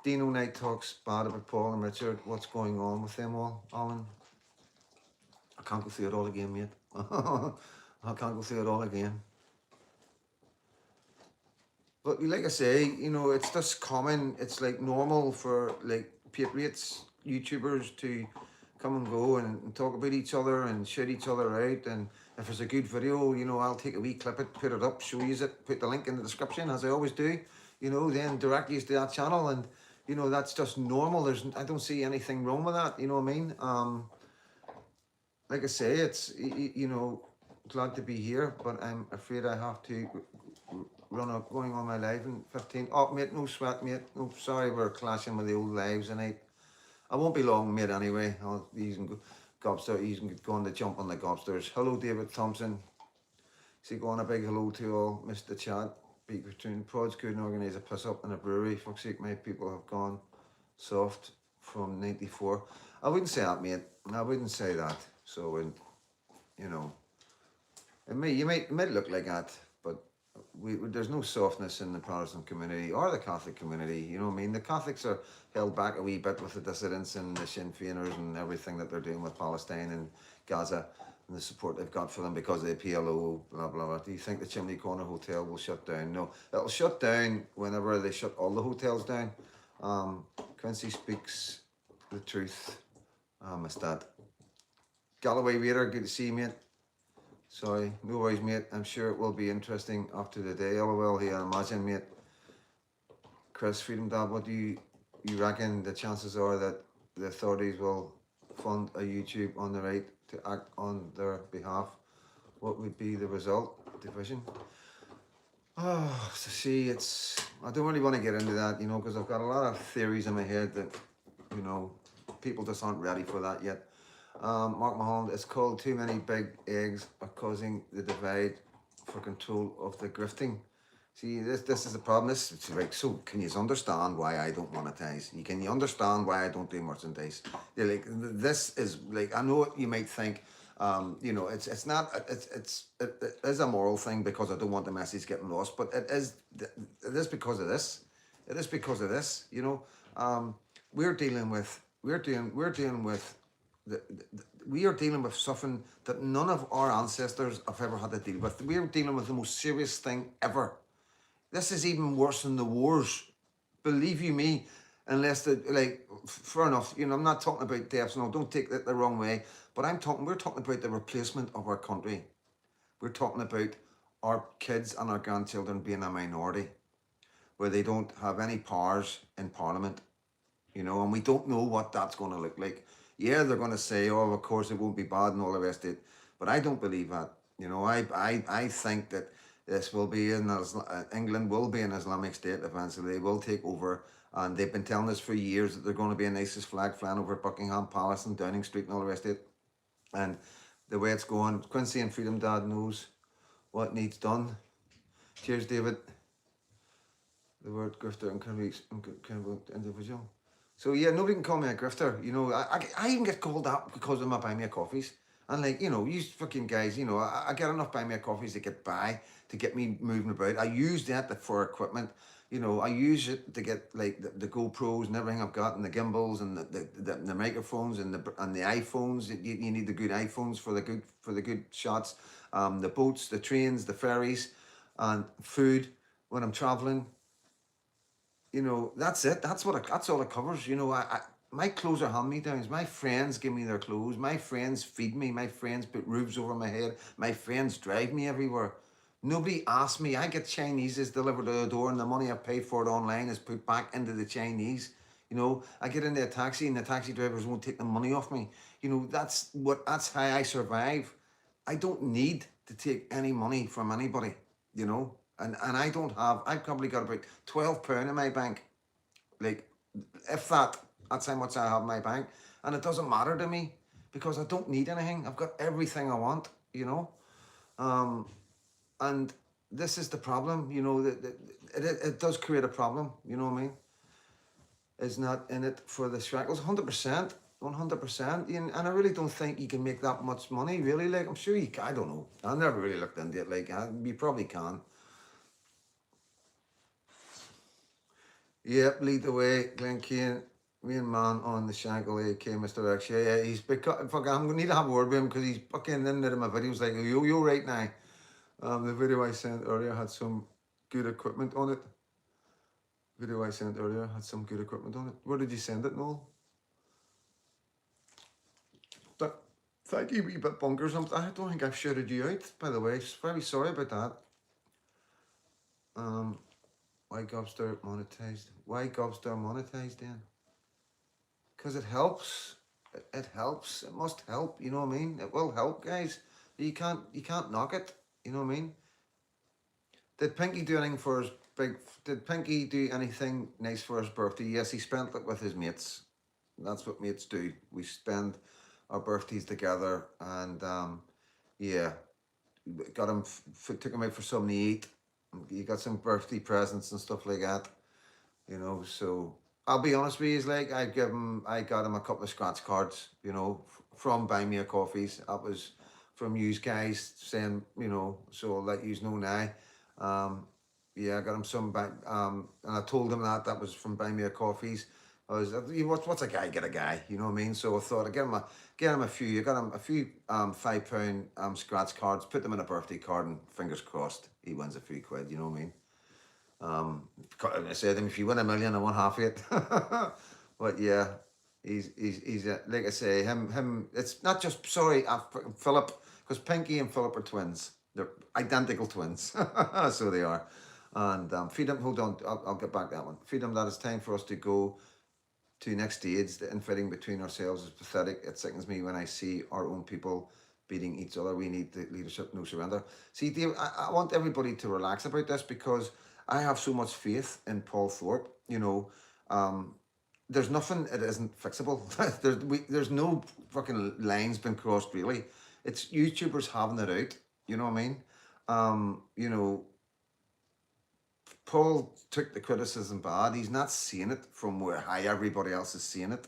Dino Knight talks bad about Paul and Richard. What's going on with them all, Alan? I can't go through it all again, mate. I can't go through it all again. But like I say, you know, it's just common. It's like normal for like Patriots YouTubers to come and go and talk about each other and shout each other out. And if it's a good video, you know, I'll take a wee clip it, put it up, show you it, put the link in the description as I always do, you know, then direct you to that channel. And, you know, that's just normal. I don't see anything wrong with that, you know what I mean? Like I say, it's, you know, glad to be here, but I'm afraid I have to going on my live in 15. Oh, mate, no sweat, mate. No, sorry, we're clashing with the old lives tonight. I won't be long, mate, anyway. He's going to jump on the Gobsters. Hello, David Thompson. See, going a big hello to all. Missed the chat. Big between Prods couldn't organise a piss up in a brewery. Fuck's sake, my people have gone soft from 94. I wouldn't say that, mate. I wouldn't say that. So, you know, it might look like that, but there's no softness in the Protestant community or the Catholic community. You know what I mean? The Catholics are held back a wee bit with the dissidents and the Sinn Féiners and everything that they're doing with Palestine and Gaza and the support they've got for them because of the PLO, blah, blah, blah. Do you think the Chimney Corner Hotel will shut down? No, it'll shut down whenever they shut all the hotels down. Quincy speaks the truth. I missed that. Galloway Raider, good to see you, mate. Sorry, no worries, mate. I'm sure it will be interesting after the day. LOL here, I imagine, mate. Chris, Freedom Dad, what do you reckon the chances are that the authorities will fund a YouTube on the right to act on their behalf? What would be the result? Division? Oh, so see, I don't really want to get into that, you know, because I've got a lot of theories in my head that, you know, people just aren't ready for that yet. Mark Mulholland, it's called too many big eggs are causing the divide for control of the grifting. See, this is the problem. It's like, so can you understand why I don't monetize? Can you understand why I don't do merchandise? You're like, this is like, I know you might think, you know, it is a moral thing because I don't want the message getting lost, but it is because of this. It is because of this, you know. We are dealing with something that none of our ancestors have ever had to deal with. We are dealing with the most serious thing ever. This is even worse than the wars. believe you me, unless the like, fair enough. You know, I'm not talking about deaths. No, don't take that the wrong way. But we're talking about the replacement of our country. We're talking about our kids and our grandchildren being a minority, where they don't have any powers in Parliament, you know, and we don't know what that's going to look like. Yeah, they're going to say, oh, of course it won't be bad and all the rest of it, but I don't believe that. You know, I think that this will be England will be an Islamic state eventually. They will take over, and they've been telling us for years that they're going to be an ISIS flag flying over Buckingham Palace and Downing Street and all the rest of it. And the way it's going, Quincy and Freedom Dad knows what needs done. Cheers, David. The word grifter and can be individual. So yeah, nobody can call me a grifter. You know, I even get called that because of my buy me a coffees. And like, you know, you fucking guys, you know, I get enough buy me a coffees to get by, to get me moving about. I use that for equipment. You know, I use it to get like the GoPros and everything I've got, and the gimbals and the microphones and the iPhones. You need the good iPhones for the good shots. The boats, the trains, the ferries, and food when I'm traveling. You know, that's it. That's all it covers. You know, my clothes are hand-me-downs. My friends give me their clothes. My friends feed me. My friends put roofs over my head. My friends drive me everywhere. Nobody asks me. I get Chineses delivered to the door, and the money I paid for it online is put back into the Chinese. You know, I get into a taxi, and the taxi drivers won't take the money off me. You know, that's how I survive. I don't need to take any money from anybody. You know, and I don't have. I've probably got about £12 in my bank, like, if that's how much I have in my bank, and it doesn't matter to me because I don't need anything. I've got everything I want, you know. And this is the problem, you know. That it does create a problem, you know what I mean. It's not in it for the shackles, 100%. 100%, and I really don't think you can make that much money, really. Like, I'm sure you can. I don't know. I never really looked into it. Like, you probably can. Yep, lead the way, Glen Keane. Me and man on the Shankle AK, Mr. X. Yeah, he's fucking. I'm gonna need to have a word with him because he's fucking in there in my videos like, you right now. The video I sent earlier had some good equipment on it. Video I sent earlier had some good equipment on it. Where did you send it, Noel? Thank you, wee bit bunkers. I don't think I've shouted you out, by the way. Very sorry about that. Why Gobster monetized? Why Gobster monetized then? Because it helps. It helps. It must help. You know what I mean? It will help, guys. You can't knock it. You know what I mean? Did Pinky do anything for his Did Pinky do anything nice for his birthday? Yes, he spent it with his mates. That's what mates do. We spend our birthdays together, and yeah, got him. Took him out for something to eat. You got some birthday presents and stuff like that. You know, so I'll be honest with you, is like I got him a couple of scratch cards, you know, from Buy Me a Coffees. That was from you guys saying, you know, so I'll let you know now. Yeah, I got him some and I told him that was from Buy Me a Coffees. I was, what's a guy get a guy, you know what I mean? So I thought I'd get him a few. I got him a few £5 scratch cards, put them in a birthday card, and fingers crossed he wins a few quid, you know what I mean? I said to him, if you win $1 million, I want half of it. But yeah, he's like I say, him. It's not just Philip, because Pinky and Philip are twins. They're identical twins, so they are. And Freedom, hold on, I'll get back to that one. Freedom, that it's time for us to go to the next stage. The infighting between ourselves is pathetic. It sickens me when I see our own people beating each other. We need the leadership, no surrender. See, Dave, I want everybody to relax about this because I have so much faith in Paul Thorpe. You know, there's nothing it isn't fixable. There's no fucking lines been crossed, really. It's YouTubers having it out. You know what I mean? You know, Paul took the criticism bad. He's not seeing it from how everybody else is seeing it.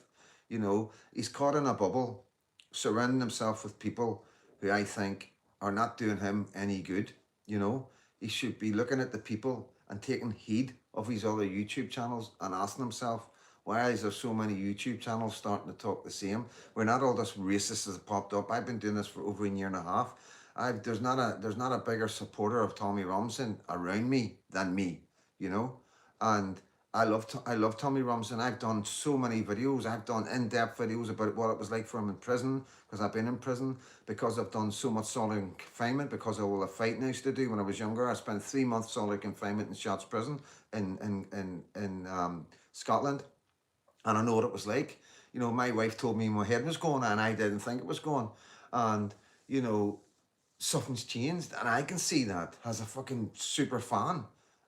You know, he's caught in a bubble, surrounding himself with people who I think are not doing him any good. You know, he should be looking at the people and taking heed of his other YouTube channels and asking himself, why is there so many YouTube channels starting to talk the same? We're not all just racist as it popped up. I've been doing this for over a year and a half. There's not a bigger supporter of Tommy Robinson around me than me, you know, and I love Tommy Robinson. I've done so many videos. I've done in-depth videos about what it was like for him in prison, because I've been in prison, because I've done so much solitary confinement, because of all the fighting I used to do when I was younger. I spent 3 months solitary confinement in Shotts Prison in Scotland, and I know what it was like. You know, my wife told me my head was going, and I didn't think it was going, and you know, something's changed, and I can see that as a fucking super fan.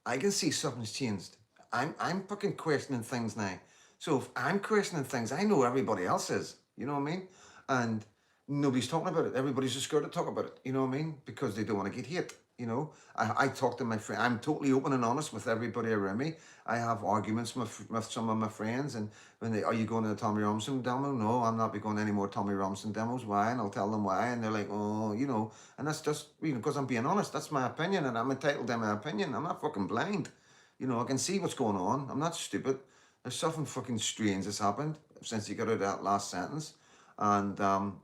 I can see something's changed. I'm fucking questioning things now. So if I'm questioning things, I know everybody else is. You know what I mean? And nobody's talking about it. Everybody's just scared to talk about it. You know what I mean? Because they don't want to get hit. You know, I talk to my friend. I'm totally open and honest with everybody around me. I have arguments with some of my friends, and when they, are you going to the Tommy Robinson demo? No, I'm not be going to any more Tommy Robinson demos. Why? And I'll tell them why, and they're like, oh, you know, and that's just, you know, because I'm being honest. That's my opinion, and I'm entitled to my opinion. I'm not fucking blind. You know, I can see what's going on. I'm not stupid. There's something fucking strange that's happened since you got out of that last sentence, and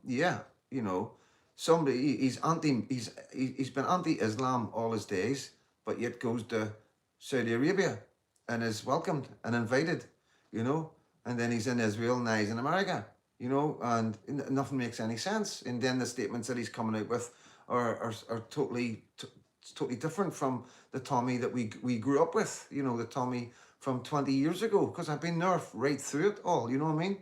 yeah, you know, somebody he's been anti-Islam all his days, but yet goes to Saudi Arabia and is welcomed and invited, you know, and then he's in Israel, now he's in America, you know, and nothing makes any sense. And then the statements that he's coming out with are totally different from the Tommy that we grew up with, you know, the Tommy from 20 years ago, because I've been there right through it all, you know what I mean?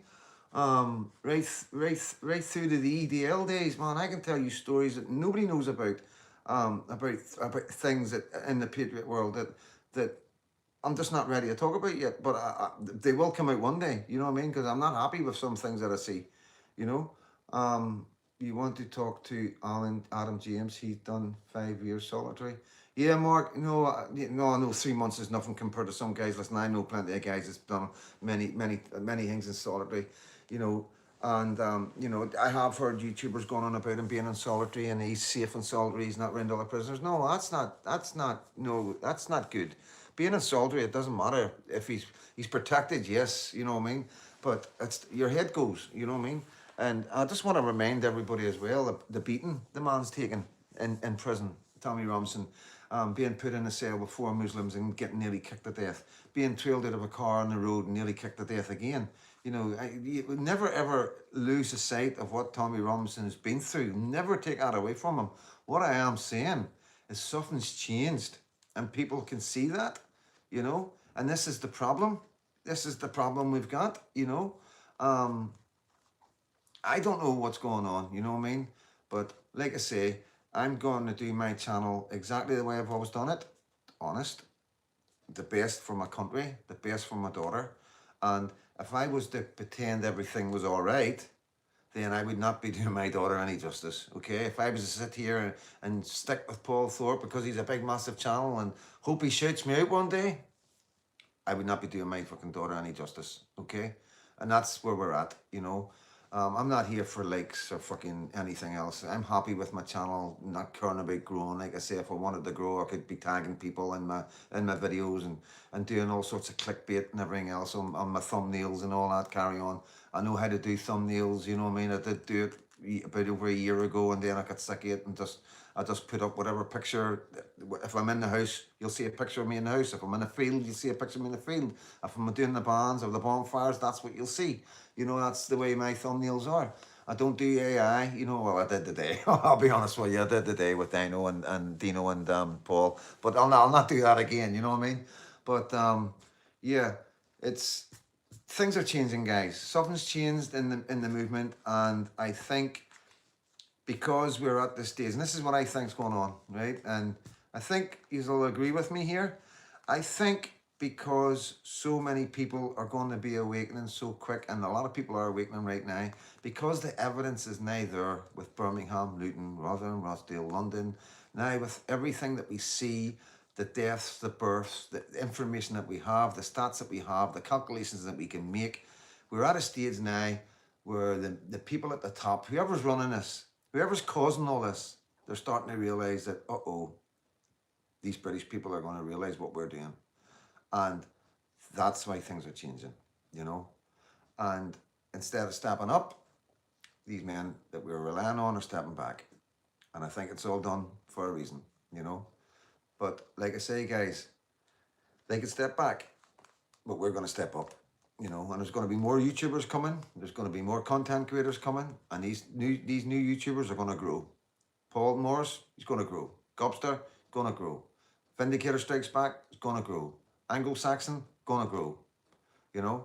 Right through to the EDL days, man. I can tell you stories that nobody knows about things that in the Patriot world that I'm just not ready to talk about yet. But they will come out one day. You know what I mean? Because I'm not happy with some things that I see. You know, you want to talk to Adam James? He's done 5 years solitary. Yeah, Mark. No, I know 3 months is nothing compared to some guys. Listen, I know plenty of guys that's done many things in solitary. You know, and you know, I have heard YouTubers going on about him being in solitary and he's safe in solitary. He's not around other prisoners. No, that's not good. Being in solitary, it doesn't matter if he's protected. Yes, you know what I mean. But it's your head goes. You know what I mean. And I just want to remind everybody as well the beating the man's taken in prison. Tommy Robinson, being put in a cell with 4 Muslims and getting nearly kicked to death, being trailed out of a car on the road and nearly kicked to death again. You know, you would never ever lose the sight of what Tommy Robinson has been through. Never take that away from him. What I am saying is something's changed and people can see that, you know, and this is the problem. This is the problem we've got, you know. I don't know what's going on, you know what I mean? But like I say, I'm going to do my channel exactly the way I've always done it. Honest. The best for my country, the best for my daughter. And if I was to pretend everything was all right, then I would not be doing my daughter any justice, okay? If I was to sit here and stick with Paul Thorpe because he's a big, massive channel and hope he shouts me out one day, I would not be doing my fucking daughter any justice, okay? And that's where we're at, you know? I'm not here for likes or fucking anything else. I'm happy with my channel, not caring about growing. Like I say, if I wanted to grow, I could be tagging people in my videos and doing all sorts of clickbait and everything else on my thumbnails and all that, carry on. I know how to do thumbnails, you know what I mean? I did do it about over a year ago, and then I got sick of it and I just put up whatever picture. If I'm in the house, you'll see a picture of me in the house. If I'm in the field, you'll see a picture of me in the field. If I'm doing the bands or the bonfires, that's what you'll see. You know, that's the way my thumbnails are. I don't do AI, you know. Well, I did today. I'll be honest with you, I did today with Dino and Dino and Paul. But I'll not do that again, you know what I mean? But yeah, it's things are changing, guys. Something's changed in the movement, and I think because we're at this stage, and this is what I think's going on, right? And I think you'll agree with me here. I think because so many people are going to be awakening so quick, and a lot of people are awakening right now, because the evidence is now there with Birmingham, Luton, Rotherham, Rochdale, London, now with everything that we see, the deaths, the births, the information that we have, the stats that we have, the calculations that we can make, we're at a stage now where the people at the top, whoever's running this, whoever's causing all this, they're starting to realise that, uh-oh, these British people are going to realise what we're doing. And that's why things are changing, you know. And instead of stepping up, these men that we're relying on are stepping back. And I think it's all done for a reason, you know. But like I say, guys, they can step back. but we're going to step up, you know, and there's going to be more YouTubers coming. There's going to be more content creators coming, and these new YouTubers are going to grow. Paul Morris is going to grow. Gobster is going to grow. Vindicator Strikes Back is going to grow. Anglo-Saxon going to grow. You know,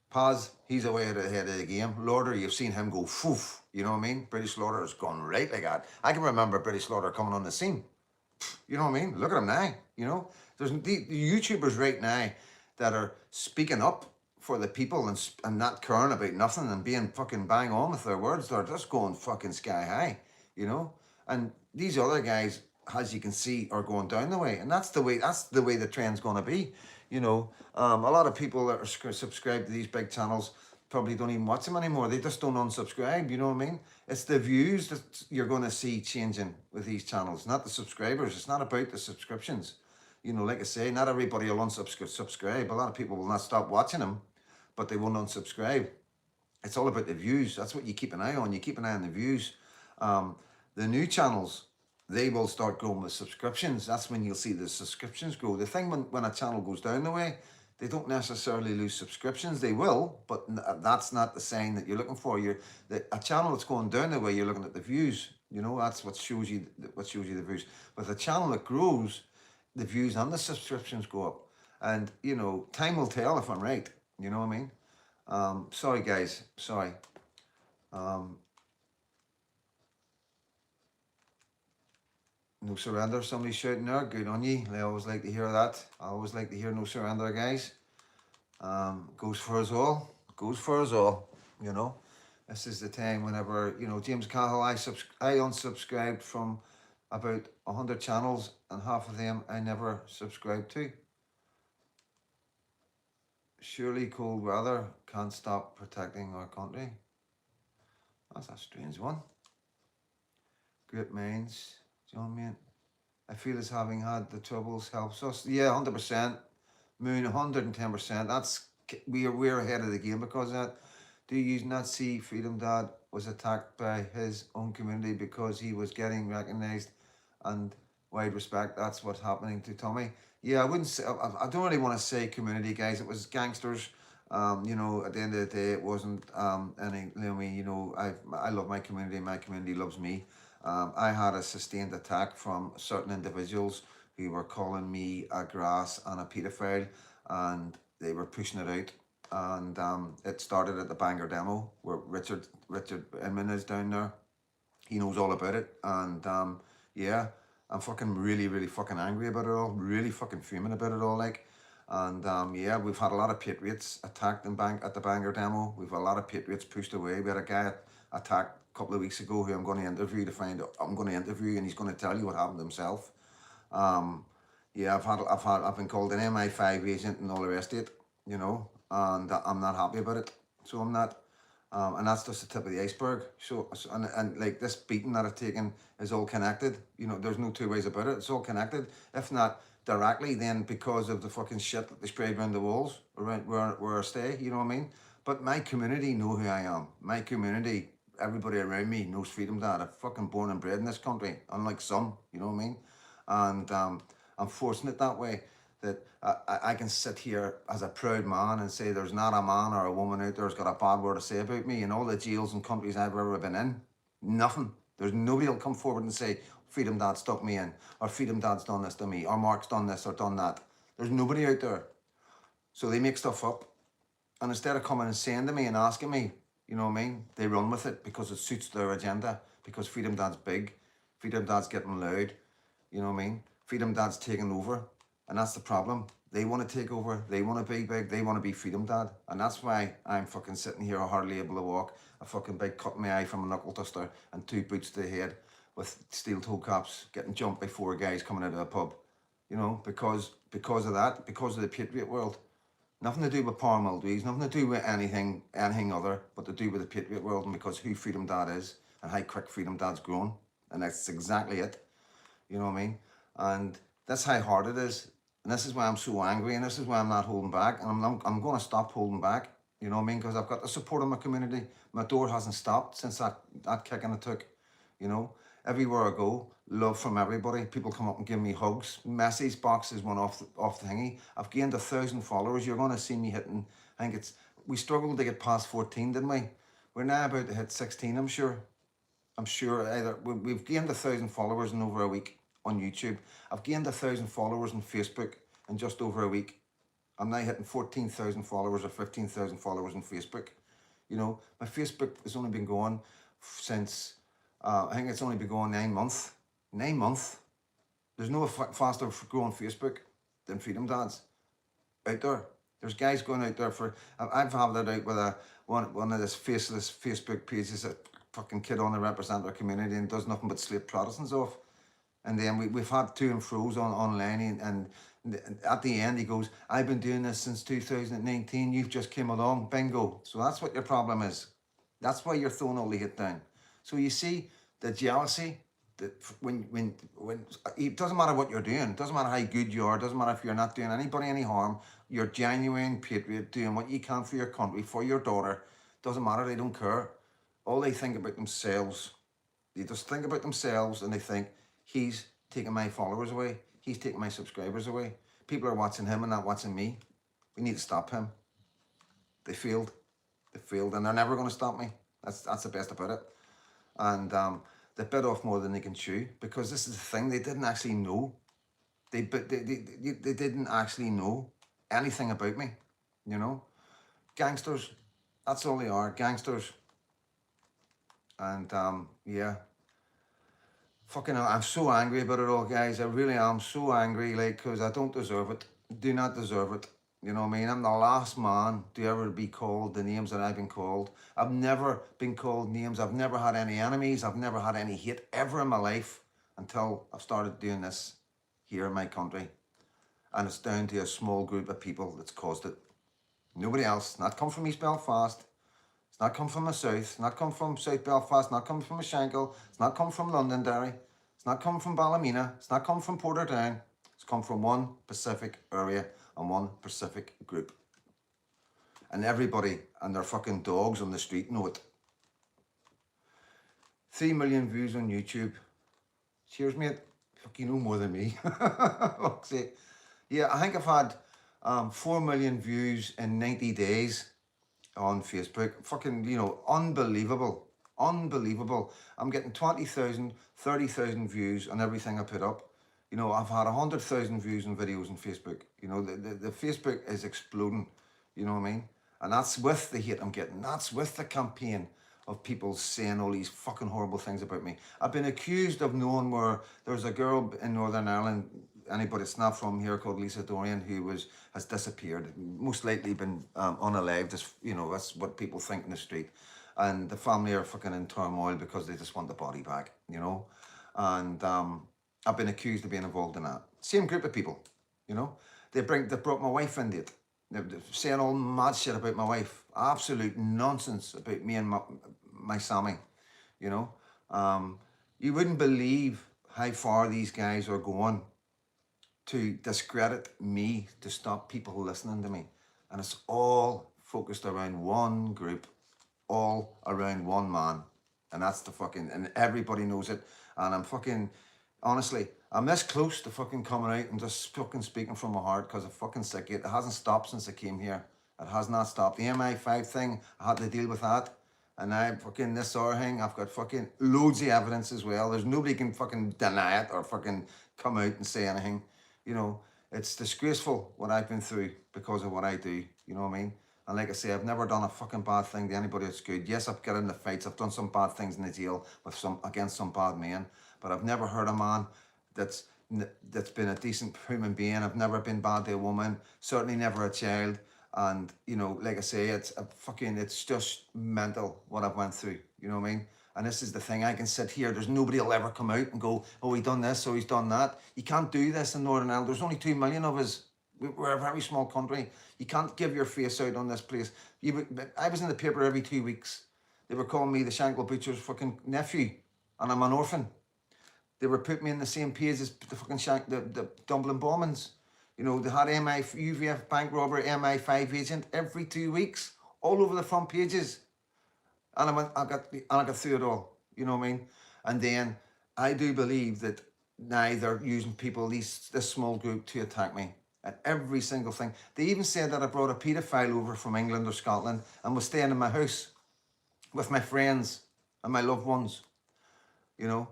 Paz, he's away ahead of the game. Lauder, you've seen him go foof. You know what I mean? British Lauder has gone right like that. I can remember British Lauder coming on the scene. You know what I mean? Look at him now. You know, there's the YouTubers right now that are speaking up for the people and not caring about nothing and being fucking bang on with their words. They're just going fucking sky high. You know, and these other guys, as you can see, are going down the way, and that's the way the trend's going to be. You know, a lot of people that are subscribed to these big channels probably don't even watch them anymore. They just don't unsubscribe. You know what I mean? It's the views that you're going to see changing with these channels, not the subscribers. It's not about the subscriptions. You know, like I say, not everybody will unsubscribe. A lot of people will not stop watching them, but they won't unsubscribe. It's all about the views. That's what you keep an eye on. You keep an eye on the views. The new channels, they will start growing with subscriptions. That's when you'll see the subscriptions grow. The thing when a channel goes down the way, they don't necessarily lose subscriptions. They will, but that's not the sign that you're looking for. A channel that's going down the way, you're looking at the views. You know, that's what shows you the views. But the channel that grows, the views and the subscriptions go up. And you know, time will tell if I'm right. You know what I mean? Sorry guys, sorry. No surrender, somebody's shouting there. Good on you. I always like to hear that. I always like to hear no surrender, guys. Goes for us all. Goes for us all. You know, this is the time whenever, you know, James Cahill, I unsubscribed from about 100 channels, and half of them I never subscribed to. Surely cold weather can't stop protecting our country. That's a strange one. Great minds. John, mate. I feel as having had the troubles helps us. Yeah, 100%. Moon, 110%. We're ahead of the game because of that. Do you not see Freedom Dad was attacked by his own community because he was getting recognised and wide respect? That's what's happening to Tommy. Yeah, I wouldn't say. I don't really want to say community, guys. It was gangsters. You know, at the end of the day, it wasn't any. You know, I love my community. My community loves me. I had a sustained attack from certain individuals who were calling me a grass and a paedophile, and they were pushing it out. And it started at the Bangor demo where Richard Inman is down there. He knows all about it, and yeah, I'm fucking really fucking angry about it all. Really fucking fuming about it all, like. And yeah, we've had a lot of patriots attacked at the Bangor demo. We've had a lot of patriots pushed away. We had a guy attacked a couple of weeks ago who I'm going to interview and he's going to tell you what happened to himself. Yeah, I've been called an MI5 agent and all the rest of it, you know, and I'm not happy about it. So I'm not, and that's just the tip of the iceberg. So and like this beating that I've taken is all connected. You know, there's no two ways about it. It's all connected. If not directly, then because of the fucking shit that they sprayed around the walls around where I stay. You know what I mean? But my community know who I am. My community, everybody around me knows Freedom Dad. I'm fucking born and bred in this country, unlike some. You know what I mean? And I'm forcing it that way, that I can sit here as a proud man and say there's not a man or a woman out there who's got a bad word to say about me in all the jails and countries I've ever been in. Nothing. There's nobody will come forward and say, Freedom Dad stuck me in, or Freedom Dad's done this to me, or Mark's done this or done that. There's nobody out there. So they make stuff up. And instead of coming and saying to me and asking me, you know what I mean, they run with it because it suits their agenda, because Freedom Dad's big, Freedom Dad's getting loud, you know what I mean? Freedom Dad's taking over, and that's the problem. They want to take over, they want to be big, they want to be Freedom Dad, and that's why I'm fucking sitting here hardly able to walk, a fucking big cut in my eye from a knuckle duster and 2 boots to the head with steel toe caps, getting jumped by 4 guys coming out of a pub, you know, because of that, because of the Patriot world. Nothing to do with power mildews, nothing to do with anything other, but to do with the Patriot world, and because who Freedom Dad is and how quick Freedom Dad's grown, and that's exactly it. You know what I mean? And that's how hard it is, and this is why I'm so angry, and this is why I'm not holding back, and I'm going to stop holding back. You know what I mean? Because I've got the support of my community. My door hasn't stopped since that kicking I took. You know, everywhere I go, love from everybody. People come up and give me hugs. Message boxes went off the thingy. I've gained 1,000 followers. You're going to see me hitting. I think we struggled to get past 14, didn't we? We're now about to hit 16. I'm sure. Either we've gained 1,000 followers in over a week on YouTube. I've gained 1,000 followers on Facebook in just over a week. I'm now hitting 14,000 followers or 15,000 followers on Facebook. You know, my Facebook has only been going since, I think it's only been going 9 months. 9 months. There's no faster growing Facebook than Freedom Dads out there. There's guys going out there for, I've had it out with one of this faceless Facebook pages, that fucking kid on to represent our community and does nothing but slate Protestants off. And then we've had to and fro's online, and at the end he goes, I've been doing this since 2019, you've just came along, bingo. So that's what your problem is. That's why you're throwing all the hate down. So you see the jealousy, that when it doesn't matter what you're doing, it doesn't matter how good you are, it doesn't matter if you're not doing anybody any harm, you're genuine patriot, doing what you can for your country, for your daughter, doesn't matter, they don't care. All they think about themselves. They just think about themselves and they think, he's taking my followers away. He's taking my subscribers away. People are watching him and not watching me. We need to stop him. They failed. They failed, and they're never going to stop me. That's the best about it. And they bit off more than they can chew, because this is the thing. They didn't actually know. They didn't actually know anything about me. You know, gangsters. That's all they are. Gangsters. And yeah. Fucking hell, I'm so angry about it all, guys. I really am so angry, like, because I don't deserve it. Do not deserve it. You know what I mean? I'm the last man to ever be called the names that I've been called. I've never been called names. I've never had any enemies. I've never had any hate ever in my life until I've started doing this here in my country. And it's down to a small group of people that's caused it. Nobody else. Not come from East Belfast. It's not come from the south, it's not come from South Belfast, it's not come from Shankill, it's not come from Londonderry, it's not come from Ballymena, it's not come from Portadown, it's come from one Pacific area and one Pacific group. And everybody and their fucking dogs on the street know it. 3 million views on YouTube. Cheers, mate. Fucking know more than me. Fuck's sake. Yeah, I think I've had 4 million views in 90 days. On Facebook, fucking, you know, unbelievable. I'm getting 20,000, 30,000 views on everything I put up. You know, I've had 100,000 views on videos on Facebook. You know, the Facebook is exploding. You know what I mean? And that's with the hate I'm getting. That's with the campaign of people saying all these fucking horrible things about me. I've been accused of knowing where there's a girl in Northern Ireland, anybody that's not from here, called Lisa Dorian, who has disappeared, most likely been unalived. Just, you know, that's what people think in the street, and the family are fucking in turmoil because they just want the body back, you know. And I've been accused of being involved in that. Same group of people, you know. They brought my wife into it. They're saying all mad shit about my wife, absolute nonsense about me and my Sammy, you know. You wouldn't believe how far these guys are going to discredit me, to stop people listening to me. And it's all focused around one group, all around one man. And that's the fucking, and everybody knows it. And I'm fucking, honestly, I'm this close to fucking coming out and just fucking speaking from my heart, because I'm fucking sick of it. It hasn't stopped since I came here. It has not stopped. The MI5 thing, I had to deal with that. And now fucking this other thing, I've got fucking loads of evidence as well. There's nobody can fucking deny it or fucking come out and say anything. You know, it's disgraceful what I've been through because of what I do. You know what I mean? And like I say, I've never done a fucking bad thing to anybody that's good. Yes, I've got in the fights. I've done some bad things in the jail with against some bad men. But I've never hurt a man that's been a decent human being. I've never been bad to a woman. Certainly never a child. And, you know, like I say, it's just mental what I've went through. You know what I mean? And this is the thing, I can sit here, there's nobody will ever come out and go, oh, he's done this, or he's done that. You can't do this in Northern Ireland. There's only 2 million of us. We're a very small country. You can't give your face out on this place. I was in the paper every 2 weeks. They were calling me the Shankill Butcher's fucking nephew, and I'm an orphan. They were putting me in the same page as the fucking the Dublin bombings. You know, they had UVF bank robbery, MI5 agent every 2 weeks, all over the front pages. And I got through it all, you know what I mean? And then I do believe that now they're using people, this small group, to attack me at every single thing. They even said that I brought a paedophile over from England or Scotland and was staying in my house with my friends and my loved ones. You know,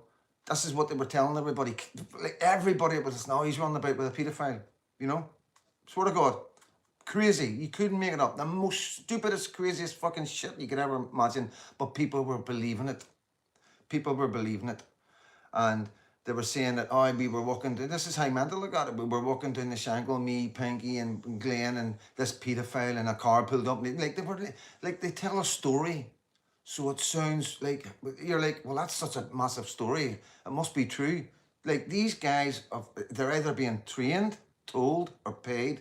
this is what they were telling everybody. Like everybody was, now he's running about with a paedophile. You know, swear to God, crazy. You couldn't make it up. The most stupidest, craziest fucking shit you could ever imagine. But people were believing it. People were believing it. And they were saying that, oh, we were walking to, this is how mental I got it. We were walking down the Shankill, me, Pinky, and Glenn, and this paedophile, and a car pulled up. And like, they were like, they tell a story. So it sounds like, you're like, well, that's such a massive story. It must be true. Like, these guys, they're either being trained, told, or paid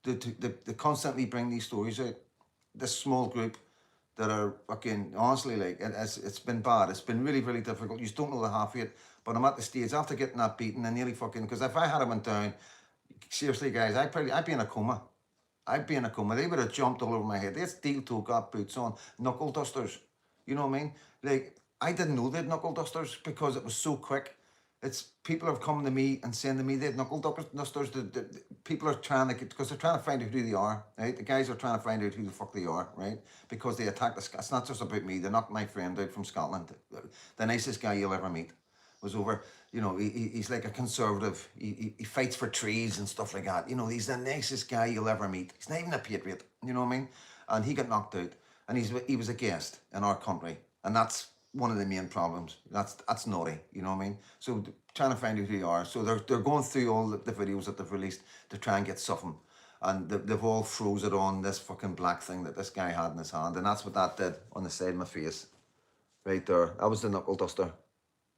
to constantly bring these stories out. This small group that are fucking, honestly, like, it's been bad. It's been really, really difficult. You just don't know the half of it. But I'm at the stage, after getting that beaten, I nearly fucking, because if I had went down, seriously, guys, I'd be in a coma. I'd be in a coma. They would have jumped all over my head. They had steel toe got boots on, knuckle dusters. You know what I mean? Like, I didn't know they had knuckle dusters because it was so quick. It's people have come to me and saying to me they had knuckle dusters. People are trying to get, because they're trying to find out who they are, right? The guys are trying to find out who the fuck they are, right? Because they attacked the. It's not just about me. They knocked my friend out from Scotland. The nicest guy you'll ever meet was over. You know, he's like a conservative. He fights for trees and stuff like that. You know, he's the nicest guy you'll ever meet. He's not even a patriot. You know what I mean? And he got knocked out, and he was a guest in our country, and that's one of the main problems. That's naughty. You know what I mean? So trying to find out who you are. So they're going through all the videos that they've released to try and get something, and they've all froze it on this fucking black thing that this guy had in his hand, and that's what that did on the side of my face, right there. That was the knuckle duster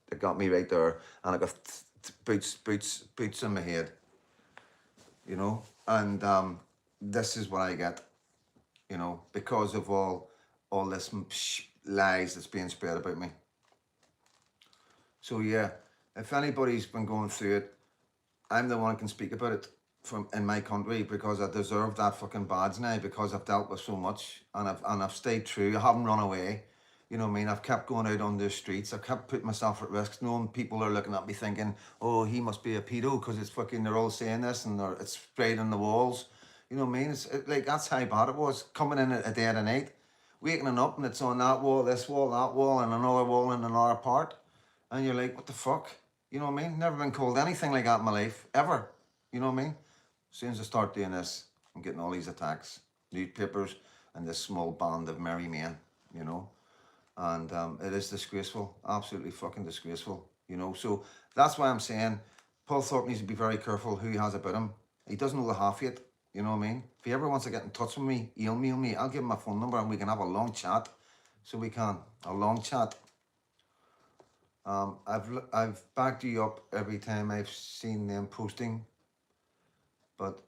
that got me right there, and I got boots in my head, you know, and this is what I get, you know, because of all this lies that's being spread about me. So yeah, if anybody's been going through it, I'm the one who can speak about it from in my country, because I deserve that fucking badge now, because I've dealt with so much, and I've stayed true. I haven't run away. You know what I mean? I've kept going out on the streets. I've kept putting myself at risk, knowing people are looking at me thinking, oh, he must be a pedo, because it's fucking, they're all saying this, and it's sprayed on the walls. You know what I mean? Like, that's how bad it was. Coming in at a dead of night, waking up, and it's on that wall, this wall, that wall, and another wall in another part. And you're like, what the fuck? You know what I mean? Never been called anything like that in my life, ever. You know what I mean? As soon as I start doing this, I'm getting all these attacks, newspapers, and this small band of merry men, you know. And it is disgraceful, absolutely fucking disgraceful, you know. So that's why I'm saying Paul Thorpe needs to be very careful who he has about him. He doesn't know the half yet, you know what I mean? If he ever wants to get in touch with me, email me, I'll give him my phone number and we can have a long chat. So we can, a long chat. I've backed you up every time I've seen them posting, but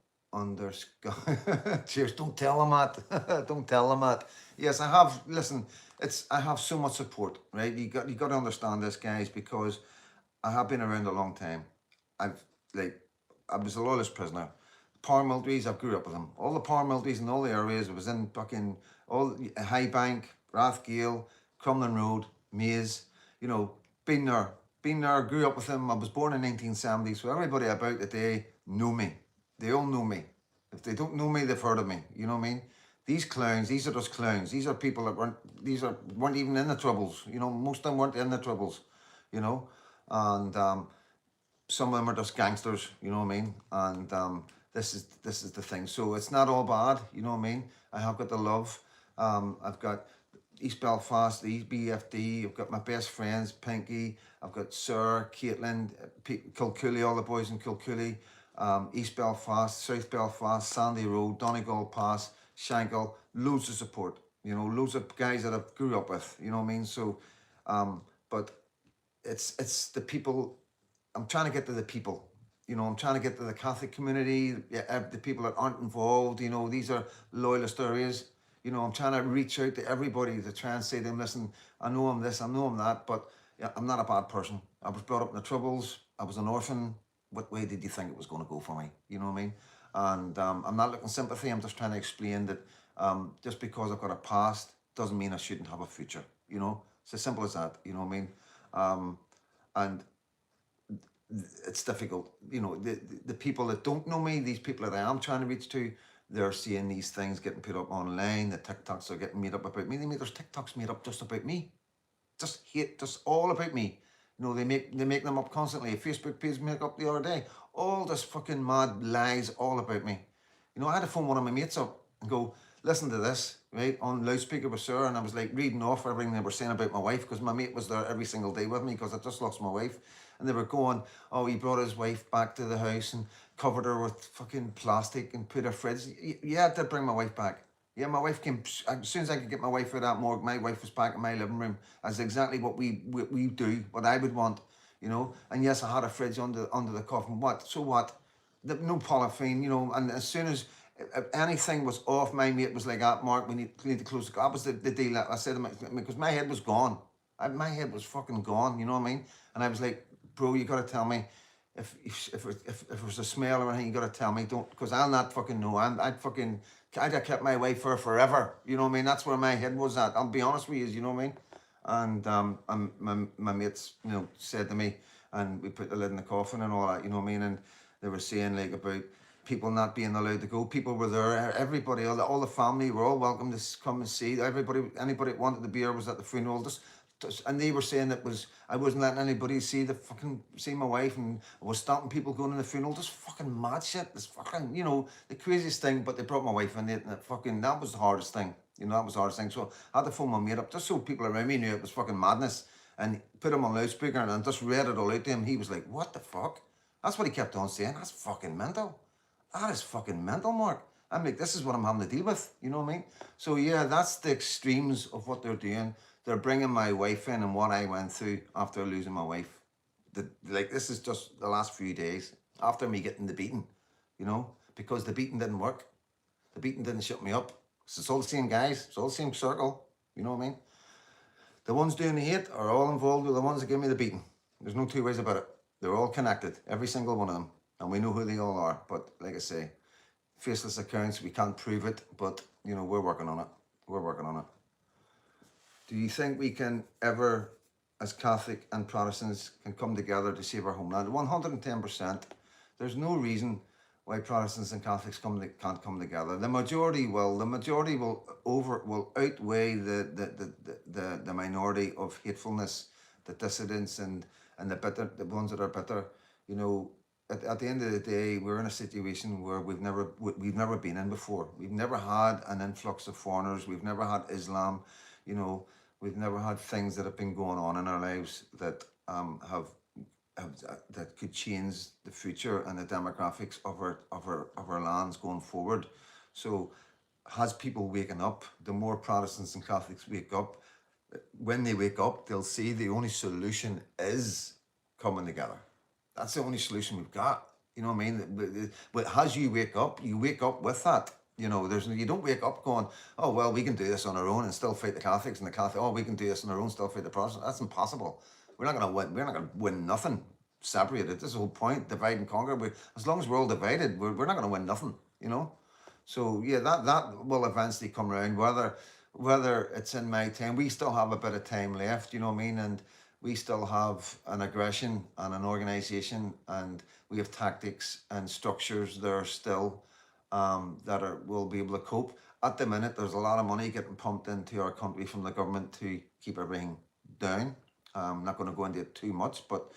cheers, don't tell them that. Don't tell them that. Yes, I have. Listen, I have so much support, right? You got to understand this, guys, because I have been around a long time. I was a loyalist prisoner. Paramilitaries, I grew up with them. All the paramilitaries in all the areas. I was in fucking all Highbank, Rathgale, Crumlin Road, Maze. You know, been there, grew up with them. I was born in 1970, so everybody about today know me. They all know me. If they don't know me, they've heard of me. You know what I mean? These clowns, these are just clowns. These are people that weren't even in the Troubles. You know, most of them weren't in the Troubles. You know, and some of them are just gangsters. You know what I mean? And this is the thing. So it's not all bad. You know what I mean? I have got the love. I've got East Belfast, the BFD. I've got my best friends, Pinky. I've got Sir, Caitlin, Kilcooley, all the boys in Kilcooley. East Belfast, South Belfast, Sandy Road, Donegal Pass, Shankill, loads of support, you know, loads of guys that I grew up with, you know what I mean? So, but it's the people, I'm trying to get to the people, you know, I'm trying to get to the Catholic community, the people that aren't involved, you know, these are loyalist areas, you know, I'm trying to reach out to everybody to try and say to them, listen, I know I'm this, I know I'm that, but yeah, I'm not a bad person. I was brought up in the Troubles, I was an orphan. What way did you think it was going to go for me? You know what I mean? And I'm not looking sympathy. I'm just trying to explain that just because I've got a past doesn't mean I shouldn't have a future. You know, it's as simple as that. You know what I mean? And it's difficult. You know, the people that don't know me, these people that I am trying to reach to, they're seeing these things getting put up online. The TikToks are getting made up about me. There's TikToks made up just about me, just all about me. You know, they make them up constantly. A Facebook page make up the other day, all this fucking mad lies all about me. You know, I had to phone one of my mates up and go, listen to this, right, on loudspeaker with Sir, and I was like reading off everything they were saying about my wife, because my mate was there every single day with me because I just lost my wife. And they were going, oh, he brought his wife back to the house and covered her with fucking plastic and put her fridge. Yeah, I did bring my wife back. Yeah, my wife came as soon as I could get my wife out of that morgue. My wife was back in my living room. That's exactly what we do, what I would want, you know. And yes, I had a fridge under the coffin. What? So what? No polythene, you know. And as soon as if anything was off, my mate was like, "Ah, Mark, we need to close the." That was the deal. I said to him, because my head was gone. My head was fucking gone. You know what I mean? And I was like, "Bro, you gotta tell me." If there's a smell or anything, you gotta tell me. Don't, because I'll not fucking know. I'd have kept my wife for forever. You know what I mean? That's where my head was at. I'll be honest with you. You know what I mean? And my mates, you know, said to me, and we put the lid in the coffin and all that. You know what I mean? And they were saying like about people not being allowed to go. People were there. Everybody, all the family were all welcome to come and see. Everybody, anybody that wanted the beer was at the funeral. And they were saying I wasn't letting anybody see my wife, and I was stopping people going to the funeral. Just fucking mad shit. This fucking, you know, the craziest thing. But they brought my wife in it, and that was the hardest thing. You know, that was the hardest thing. So I had to phone my mate up just so people around me knew it was fucking madness, and put him on loudspeaker and just read it all out to him. He was like, "What the fuck?" That's what he kept on saying. That's fucking mental. That is fucking mental, Mark. I'm like, this is what I'm having to deal with. You know what I mean? So yeah, that's the extremes of what they're doing. They're bringing my wife in and what I went through after losing my wife. Like, this is just the last few days after me getting the beating, you know, because the beating didn't work. The beating didn't shut me up. It's all the same guys. It's all the same circle. You know what I mean? The ones doing the hate are all involved with the ones that give me the beating. There's no two ways about it. They're all connected, every single one of them. And we know who they all are. But like I say, faceless accounts, we can't prove it, but you know, we're working on it. We're working on it. Do you think we can ever, as Catholic and Protestants, can come together to save our homeland? 110%. There's no reason why Protestants and Catholics can't come together. The majority will. The majority will outweigh the minority of hatefulness, the dissidents, and the ones that are bitter. You know, at the end of the day, we're in a situation where we've never been in before. We've never had an influx of foreigners. We've never had Islam. You know, we've never had things that have been going on in our lives that that could change the future and the demographics of our lands going forward. So, has people waking up? The more Protestants and Catholics wake up, when they wake up, they'll see the only solution is coming together. That's the only solution we've got. You know what I mean? But as you wake up with that. You know, you don't wake up going, oh well, we can do this on our own and still fight the Catholics, and the Catholic, oh, we can do this on our own, still fight the Protestants. That's impossible. We're not gonna win. We're not gonna win nothing. Separated. This is the whole point. Divide and conquer. As long as we're all divided, we're not gonna win nothing. You know. So yeah, that will eventually come around. Whether it's in my time, we still have a bit of time left. You know what I mean? And we still have an aggression and an organization, and we have tactics and structures there still will be able to cope. At the minute, there's a lot of money getting pumped into our country from the government to keep everything down. I'm not going to go into it too much, but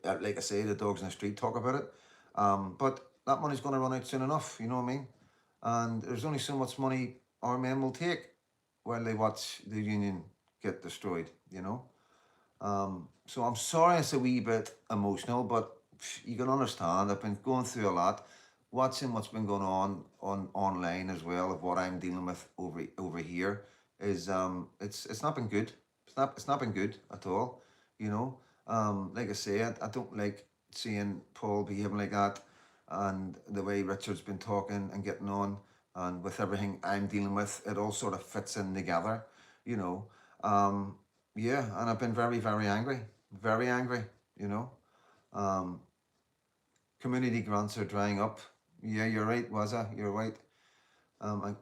like I say, the dogs in the street talk about it. But that money's going to run out soon enough, you know what I mean? And there's only so much money our men will take while they watch the union get destroyed, you know? So I'm sorry it's a wee bit emotional, but you can understand. I've been going through a lot, watching what's been going on online as well, of what I'm dealing with over here is it's not been good. It's not been good at all. You know, like I say, I don't like seeing Paul behaving like that, and the way Richard's been talking and getting on, and with everything I'm dealing with, it all sort of fits in together. You know, yeah, and I've been very, very angry. You know, community grants are drying up. Yeah, you're right, Waza, you're right.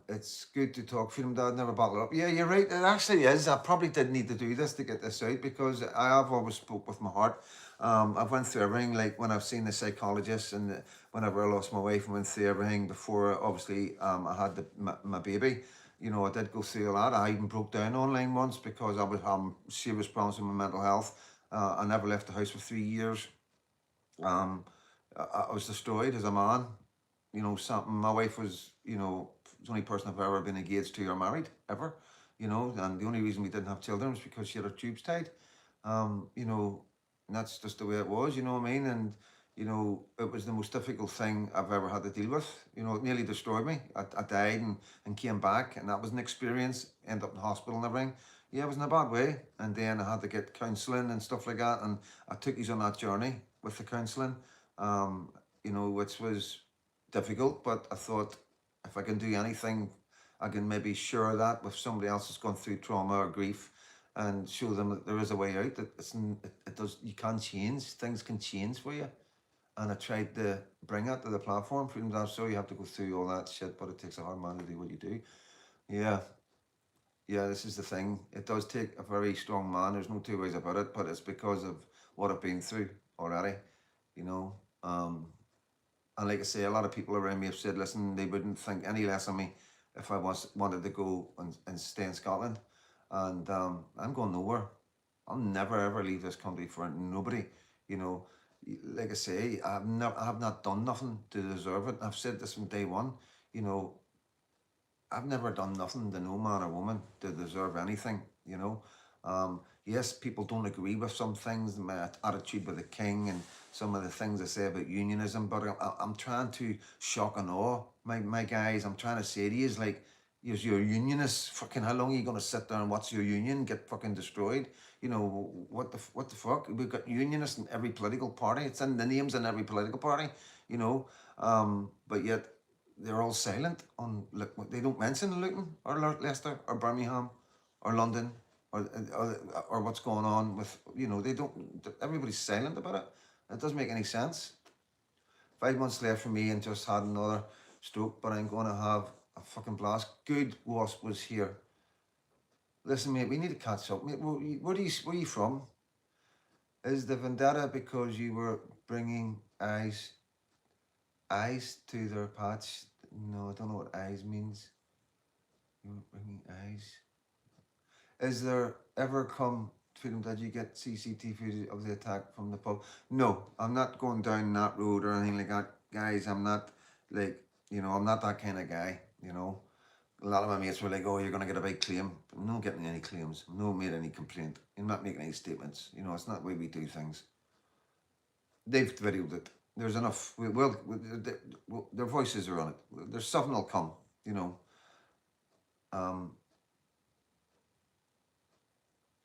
It's good to talk freedom, Dad. Never bottle up. Yeah, you're right. It actually is. I probably did need to do this to get this out because I have always spoke with my heart. I've went through everything. Like when I've seen the psychologist and whenever I lost my wife, I went through everything before. Obviously, I had my baby. You know, I did go through a lot. I even broke down online once because I was having serious problems with my mental health. I never left the house for 3 years. Um, I was destroyed as a man. You know, something. My wife was, you know, the only person I've ever been engaged to or married ever. You know, and the only reason we didn't have children was because she had her tubes tied. You know, and that's just the way it was. You know what I mean? And you know, it was the most difficult thing I've ever had to deal with. You know, it nearly destroyed me. I died and came back, and that was an experience. Ended up in hospital and everything. Yeah, it was in a bad way. And then I had to get counselling and stuff like that. And I took you on that journey with the counselling. Um, you know, which was difficult, but I thought if I can do anything, I can maybe share that with somebody else that's gone through trauma or grief and show them that there is a way out, that it does, you can change, things can change for you. And I tried to bring it to the platform. Freedom Dance, so you have to go through all that shit, but it takes a hard man to do what you do. Yeah, yeah, this is the thing. It does take a very strong man. There's no two ways about it, but it's because of what I've been through already, you know. Um, and like I say, a lot of people around me have said, listen, they wouldn't think any less of me if I wanted to go and stay in Scotland. And I'm going nowhere. I'll never ever leave this country for nobody. You know, like I say, I have not done nothing to deserve it. I've said this from day one. You know, I've never done nothing to no man or woman to deserve anything, you know. Yes, people don't agree with some things, my attitude with the king and some of the things I say about unionism, but I'm trying to shock and awe my guys. I'm trying to say to you, is like, you're unionists, fucking how long are you going to sit there and watch your union get fucking destroyed? You know, what the fuck? We've got unionists in every political party. It's in the names in every political party, you know. But yet they're all silent on, look, they don't mention Luton or Leicester or Birmingham or London or what's going on with, you know, they don't, everybody's silent about it. It doesn't make any sense. 5 months left for me and just had another stroke, but I'm going to have a fucking blast. Good Wasp was here. Listen, mate, we need to catch up. Mate, where are you from? Is the vendetta because you were bringing eyes to their patch? No, I don't know what eyes means. You were bringing eyes. Is there ever come freedom that you get CCTV footage of the attack from the pub? No, I'm not going down that road or anything like that, guys. I'm not like, you know, I'm not that kind of guy, you know. A lot of my mates were like, oh, you're going to get a big claim. I'm not getting any claims. I'm not made any complaint. I'm not making any statements. You know, it's not the way we do things. They've videoed it. There's enough. Their voices are on it. There's something will come, you know.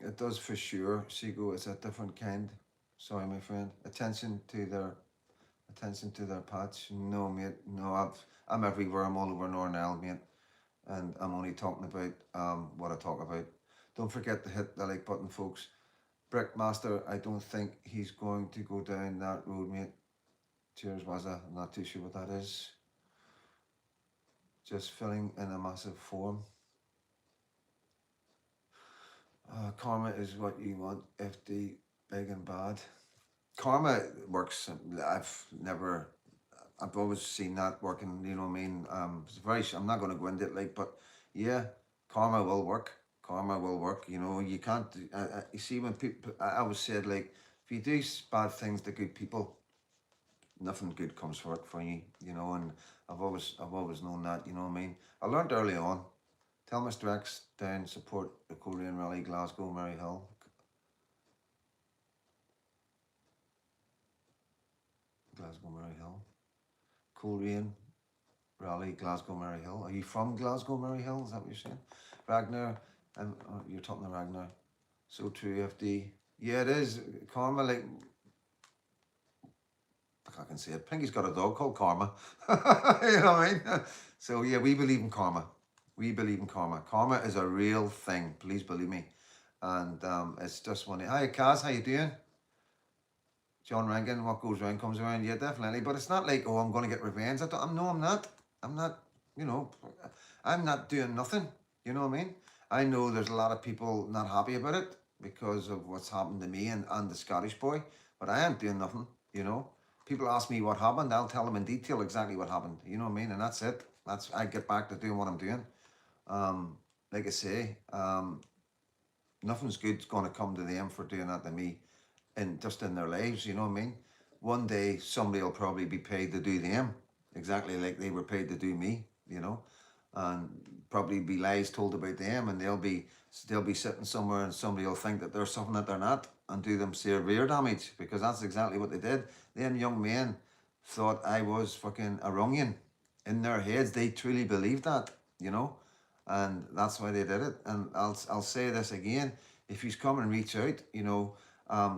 It does for sure. Seago is a different kind. Sorry, my friend. Attention to their patch. No, mate. No, I'm everywhere. I'm all over Nornell, mate. And I'm only talking about what I talk about. Don't forget to hit the like button, folks. Brickmaster, I don't think he's going to go down that road, mate. Cheers, Wazza. I'm not too sure what that is. Just filling in a massive form. Karma is what you want, FD, big and bad. Karma works. I've always seen that working, you know what I mean? It's very, I'm not going to go into it, like, but yeah, karma will work. Karma will work, you know, you can't, you see when people, I always said, like, if you do bad things to good people, nothing good comes for it for you, you know, and I've always known that, you know what I mean? I learned early on, tell Mr. X down, support the Korean Rally, Glasgow, Maryhill. Glasgow, Maryhill. Korean Rally, Glasgow, Maryhill. Are you from Glasgow, Maryhill? Is that what you're saying? Ragnar, and you're talking to Ragnar. So true, FD. Yeah, it is. Karma, like, I can say it. Pinky's got a dog called Karma. You know what I mean? So yeah, we believe in karma. We believe in karma. Karma is a real thing. Please believe me. And it's just one. Hi, Kaz. How you doing? John Rankin. What goes around comes around. Yeah, definitely. But it's not like, oh, I'm going to get revenge. No, I'm not. I'm not. You know, I'm not doing nothing. You know what I mean? I know there's a lot of people not happy about it because of what's happened to me and the Scottish boy, but I ain't doing nothing. You know, people ask me what happened, I'll tell them in detail exactly what happened. You know what I mean? And that's it. That's I get back to doing what I'm doing. Um, like I say, nothing's good's going to come to them for doing that to me, and just in their lives. You know what I mean? One day somebody will probably be paid to do them exactly like they were paid to do me. You know, and probably be lies told about them, and they'll be sitting somewhere, and somebody will think that they're something that they're not, and do them severe damage, because that's exactly what they did. Them young men thought I was fucking a Runyon. In their heads, they truly believed that. You know, and that's why they did it. And I'll say this again: if you come and reach out, you know,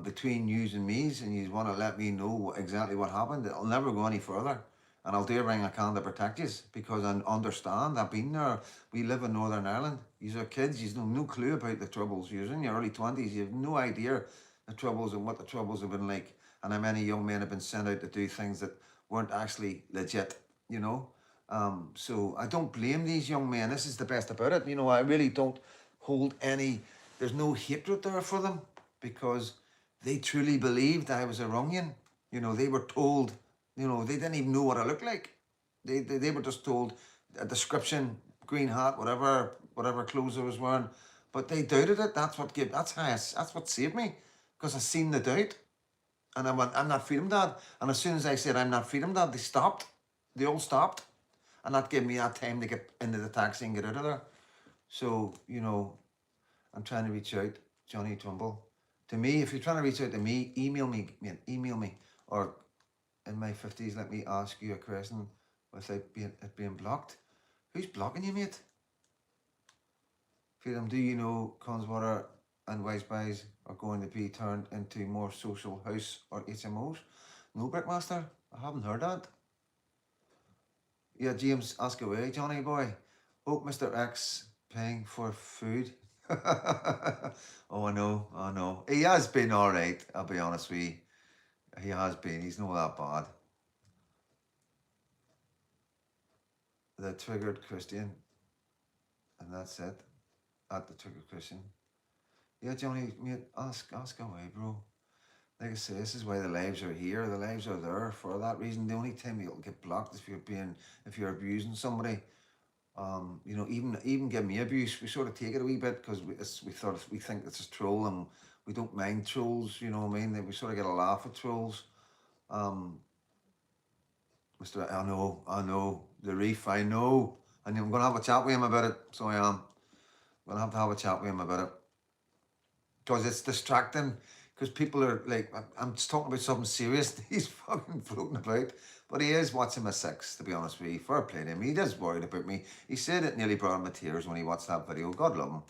between yous and me's, and you want to let me know exactly what happened, it'll never go any further. And I'll do everything I can to protect you, because I understand. I've been there. We live in Northern Ireland. You're kids. You have no clue about the troubles. You're in your early 20s. You have no idea the troubles and what the troubles have been like, and how many young men have been sent out to do things that weren't actually legit. You know. So I don't blame these young men. This is the best about it. You know, I really don't hold any. There's no hatred there for them, because they truly believed I was a Runyon. You know, they were told. You know, they didn't even know what I looked like. They were just told a description, green hat, whatever clothes I was wearing, but they doubted it. That's what saved me, because I seen the doubt, and I went, I'm not Freedom Dad. And as soon as I said I'm not Freedom Dad, they stopped. They all stopped, and that gave me that time to get into the taxi and get out of there. So, you know, I'm trying to reach out, Johnny Trumbull. To me, if you're trying to reach out to me, email me, man, email me. Or in my 50s, let me ask you a question without it being blocked. Who's blocking you, mate? Freedom, do you know Conswater and Wisebyes are going to be turned into more social house or HMOs? No, Brickmaster, I haven't heard that. Yeah, James, ask away, Johnny boy. Oh, Mr. X paying for food. Oh, I know. He has been all right, I'll be honest with you. He has been. He's not that bad. The triggered Christian. And that's it. At the triggered Christian. Yeah, Johnny, mate, ask away, bro. Like I say, this is why the lives are here. The lives are there for that reason. The only time you'll get blocked is if you're abusing somebody. You know, even give me abuse, we sort of take it a wee bit, because we think it's a troll, and we don't mind trolls. You know what I mean? We sort of get a laugh at trolls. Mr. I know the reef. I know, and I'm gonna have a chat with him about it. So I am. I'm gonna have a chat with him about it, because it's distracting. Because people are like, I'm just talking about something serious. He's fucking floating about. But he is watching my sex, to be honest with you. Fair play to him. He is worried about me. He said it nearly brought him to tears when he watched that video. God love him.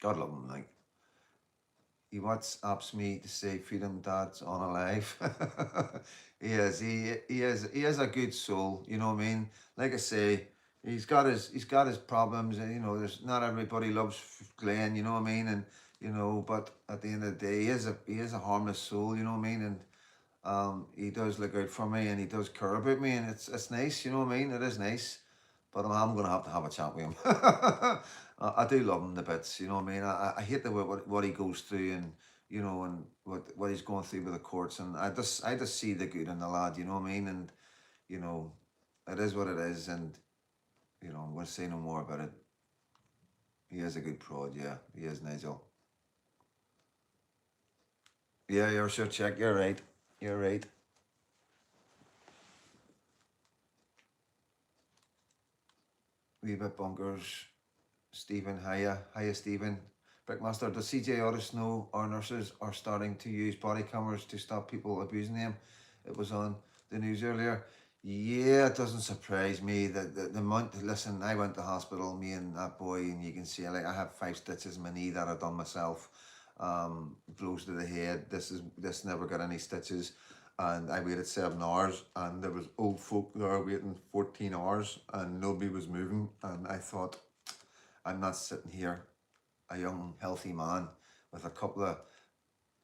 God love him. Like, he WhatsApps me to say Freedom Dad's on alive. He is a good soul. You know what I mean? Like I say, he's got his problems, and you know, there's not everybody loves Glenn. You know what I mean? And you know, but at the end of the day, he is a harmless soul. You know what I mean? And he does look out for me, and he does care about me, and it's nice. You know what I mean? It is nice. But I'm gonna have a chat with him. I do love him the bits, you know what I mean. I hate what he goes through, and you know, and what he's going through with the courts, and I just see the good in the lad, you know what I mean. And you know, it is what it is, and you know, I'm gonna say no more about it. He is a good prod, yeah, he is, Nigel. Yeah, you're sure check. You're right. You're right. Wee bit bunkers. Stephen, hiya, Stephen. Brickmaster, does CJ Otis know our nurses are starting to use body cameras to stop people abusing them? It was on the news earlier. Yeah, it doesn't surprise me that the amount. Listen, I went to hospital, me and that boy, and you can see, like, I have 5 stitches in my knee that I done myself. Blows to the head. This never got any stitches, and I waited 7 hours, and there was old folk there waiting 14 hours, and nobody was moving, and I thought, I'm not sitting here, a young, healthy man, with a couple of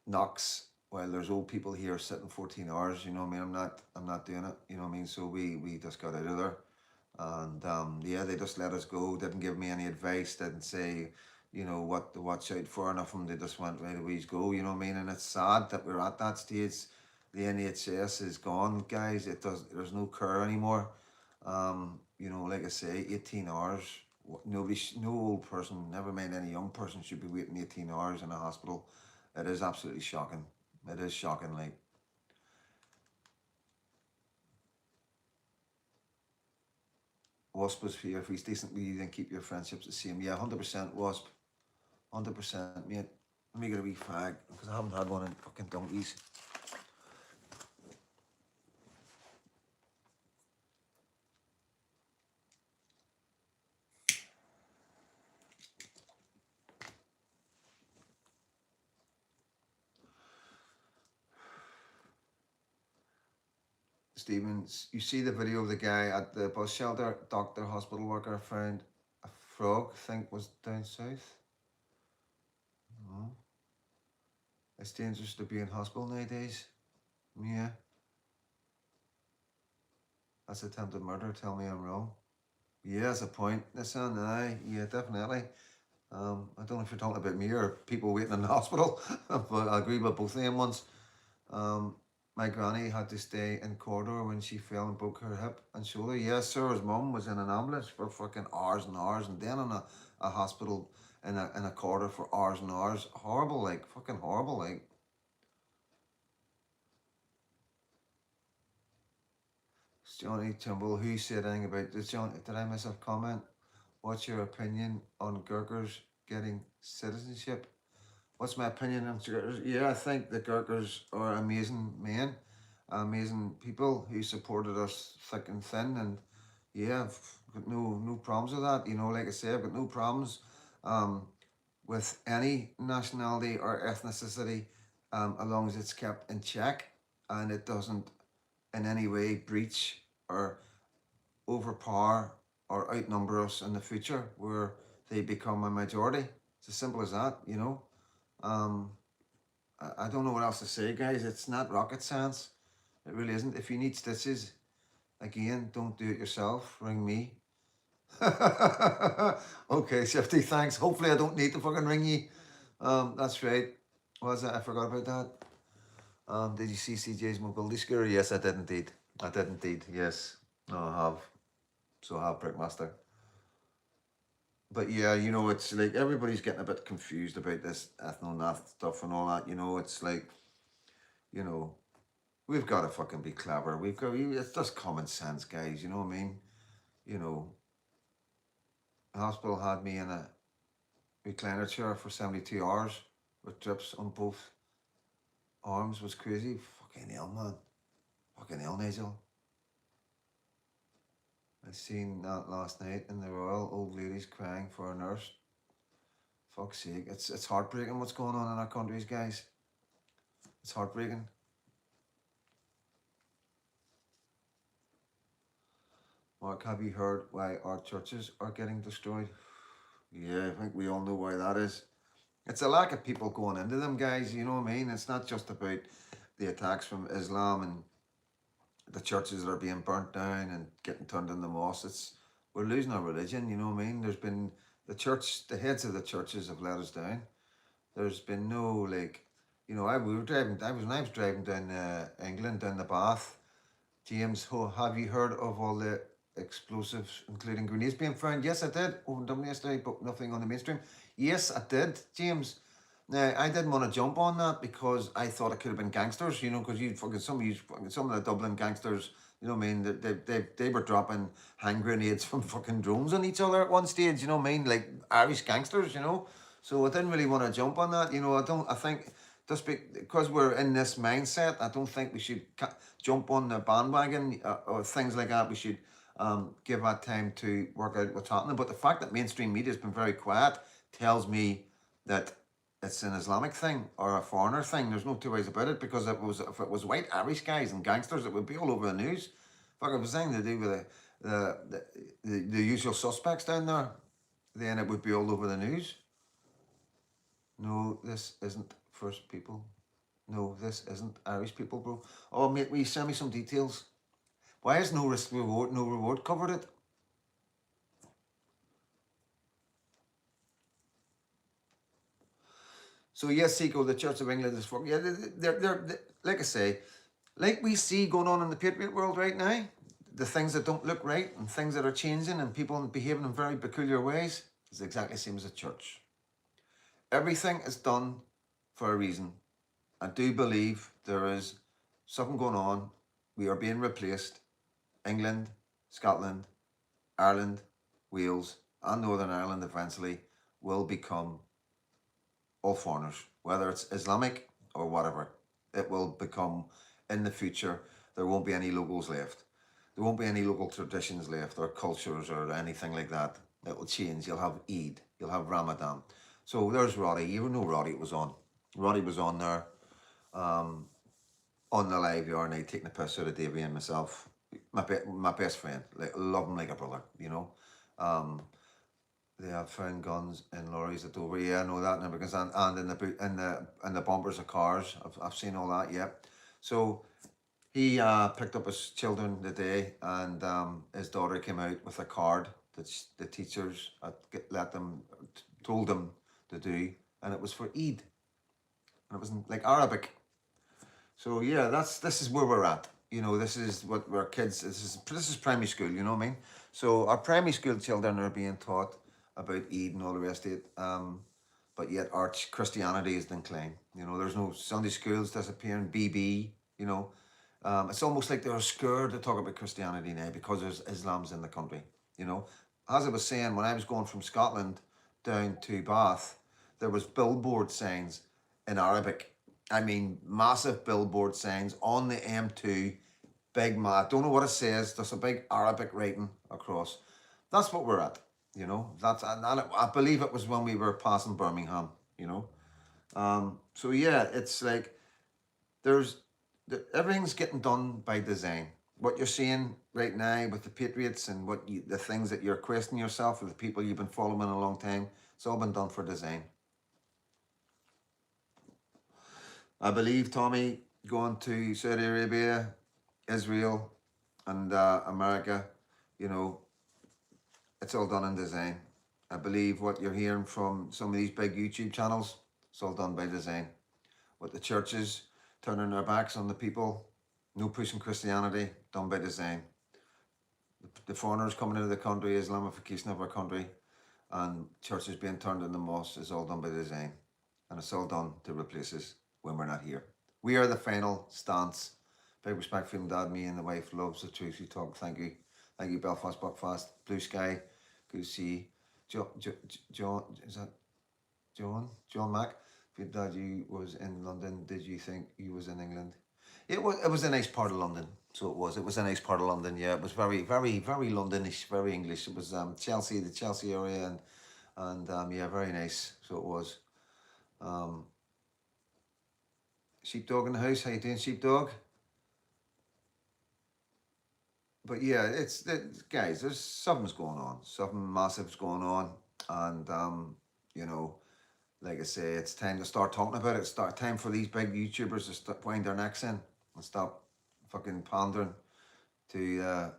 knocks, while there's old people here sitting 14 hours. You know what I mean? I'm not doing it. You know what I mean? So we just got out of there. And yeah, they just let us go. Didn't give me any advice. Didn't say, you know, what to watch out for. Nothing. They just went right away. Go. You know what I mean? And it's sad that we're at that stage. The NHS is gone, guys. It does. There's no care anymore. You know, like I say, 18 hours. Nobody, no old person, never mind any young person, should be waiting 18 hours in a hospital. It is absolutely shocking. It is shocking. Like, Wasp was here. If he's decent with you, then keep your friendships the same. Yeah, 100% Wasp. 100%, mate. Let me get a wee fag because I haven't had one in fucking donkeys. Stevens, you see the video of the guy at the bus shelter, doctor, hospital worker found a frog, I think was down south. No. It's dangerous to be in hospital nowadays. Yeah. That's attempted murder. Tell me I'm wrong. Yeah, that's a point. Listen, aye, yeah, definitely. I don't know if you're talking about me or people waiting in the hospital, but I agree with both of them ones. My granny had to stay in corridor when she fell and broke her hip and shoulder. Yes, sir. His mum was in an ambulance for fucking hours and hours, and then in a hospital in a corridor for hours and hours. Horrible, like fucking horrible, like. Johnny Timble, who said anything about this? John, did I miss a comment? What's your opinion on Gurkhas getting citizenship? What's my opinion on Gurkhas? Yeah, I think the Gurkhas are amazing men, amazing people who supported us thick and thin, and yeah, I've got no problems with that. You know, like I say, I've got no problems um, with any nationality or ethnicity, as long as it's kept in check and it doesn't in any way breach or overpower or outnumber us in the future where they become a majority. It's as simple as that, you know. Um, I don't know what else to say, guys. It's not rocket science. It really isn't. If you need stitches, again, don't do it yourself. Ring me. Okay, Shifty, thanks. Hopefully I don't need to fucking ring you. That's right. What was that? I forgot about that. Did you see CJ's mobility scooter? Yes, I did indeed. I did indeed. Yes. No, I have. So I have Brickmaster. But yeah, you know, it's like everybody's getting a bit confused about this ethno-nath stuff and all that. You know, it's like, you know, we've got to fucking be clever. It's just common sense, guys. You know what I mean? You know, the hospital had me in a recliner chair for 72 hours with drips on both arms. Was crazy. Fucking hell, man. Fucking hell, Nigel. I seen that last night in the Royal, old ladies crying for a nurse. Fuck's sake. It's heartbreaking what's going on in our countries, guys. It's heartbreaking. Mark, have you heard why our churches are getting destroyed? Yeah, I think we all know why that is. It's a lack of people going into them, guys. You know what I mean? It's not just about the attacks from Islam and the churches that are being burnt down and getting turned into mosques. We're losing our religion. You know what I mean? There's been the heads of the churches have let us down. There's been no like, you know, we were driving. When I was driving down England down the Bath. James, have you heard of all the explosives, including grenades being found? Yes, I did. Opened them yesterday, but nothing on the mainstream. Yes, I did, James. Now, I didn't want to jump on that because I thought it could have been gangsters, you know, because some of the Dublin gangsters, you know what I mean, they were dropping hand grenades from fucking drones on each other at one stage, you know what I mean, like Irish gangsters, you know. So I didn't really want to jump on that, you know. I think just because we're in this mindset, I don't think we should jump on the bandwagon or things like that. We should give that time to work out what's happening. But the fact that mainstream media has been very quiet tells me that it's an Islamic thing or a foreigner thing. There's no two ways about it, because if it was white Irish guys and gangsters, it would be all over the news. Fuck, if it was anything to do with the usual suspects down there, then it would be all over the news. No, this isn't First People. No, this isn't Irish People, bro. Oh, mate, will you send me some details? Why is no risk reward, no reward covered it? So yes, Seco, the Church of England is for, yeah, they're like I say, like we see going on in the Patriot world right now, the things that don't look right and things that are changing and people behaving in very peculiar ways is exactly the same as a church. Everything is done for a reason. I do believe there is something going on. We are being replaced. England, Scotland, Ireland, Wales, and Northern Ireland eventually will become all foreigners, whether it's Islamic or whatever. It will become, in the future, there won't be any locals left. There won't be any local traditions left or cultures or anything like that. It will change. You'll have Eid, you'll have Ramadan. So there's Roddy. You know Roddy was on. Roddy was on there on the live yard night taking the piss out of Davey and myself. My best friend. Like, love him like a brother, you know. They have found guns in lorries at Dover. Yeah, I know that now because and in the bumpers of cars. I've seen all that. Yeah. So he picked up his children today, and his daughter came out with a card that the teachers told them to do, and it was for Eid, and it was in, like, Arabic. So yeah, this is where we're at. You know, this is what our kids. This is primary school. You know what I mean? So our primary school children are being taught about Eid and all the rest of it. But yet arch Christianity is declining. You know, there's no Sunday schools disappearing. BB. You know, it's almost like they're scared to talk about Christianity now because there's Islam's in the country. You know, as I was saying, when I was going from Scotland down to Bath, there was billboard signs in Arabic. I mean, massive billboard signs on the M2, big mat. Don't know what it says. There's a big Arabic writing across. That's what we're at, you know. And I believe it was when we were passing Birmingham, you know. So yeah, it's like everything's getting done by design. What you're seeing right now with the Patriots and the things that you're questioning yourself with the people you've been following a long time, it's all been done for design. I believe, Tommy, going to Saudi Arabia, Israel, and America, you know, it's all done in design. I believe what you're hearing from some of these big YouTube channels, it's all done by design. What the churches turning their backs on the people, no pushing Christianity, done by design. The foreigners coming into the country, Islamification of our country, and churches being turned into mosques is all done by design. And it's all done to replace us when we're not here. We are the final stance. Big respect for him, Dad. Me and the wife loves the truth we talk. Thank you. Thank you, Belfast Buckfast. Blue Sky. Good to see you. John, is that John? John Mack. If your dad you was in London, did you think he was in England? It was a nice part of London. So it was a nice part of London. Yeah, it was very, very, very Londonish, very English. It was Chelsea, the Chelsea area, and yeah, very nice. So it was. Sheepdog in the house. How you doing, Sheepdog? But yeah, guys. There's something's going on. Something massive's going on, and you know, like I say, it's time to start talking about it. It's time for these big YouTubers to start wind their necks in and stop fucking pandering to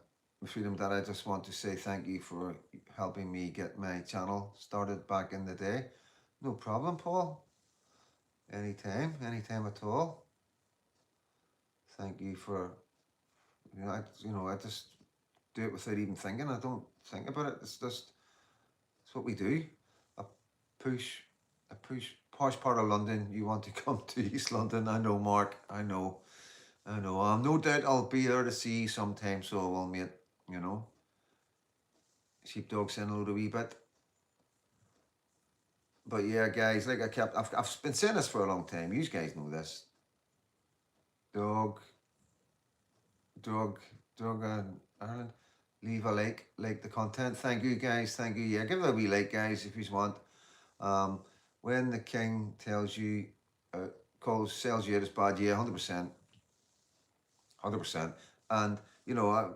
Freedom. That I just want to say thank you for helping me get my channel started back in the day. No problem, Paul. Anytime at all. Thank you for, I just do it without even thinking. I don't think about it. It's what we do. A push posh part of London. You want to come to East London? I know, Mark. I know. No doubt I'll be there to see you sometime. So I will, mate. You know. Sheepdog saying a little wee bit. But yeah, guys, like I've been saying this for a long time. You guys know this. Dog and Ireland. Leave a like the content. Thank you, guys. Thank you. Yeah, give it a wee like, guys, if you want. When the king tells you, sells you out as bad, yeah, 100%. 100%. And, I'm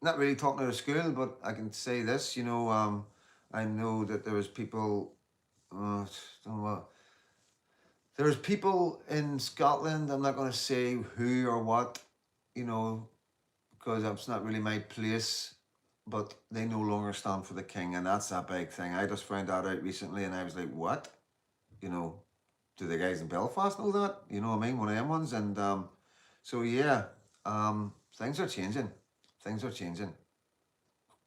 not really talking out of school, but I can say this, I know that there was people, don't know what, there's people in Scotland, I'm not going to say who or what, because it's not really my place, but they no longer stand for the king, and that's a big thing. I just found that out recently, and I was like, what? do the guys in Belfast know that? You know what I mean? One of them ones. And so yeah, things are changing. Things are changing.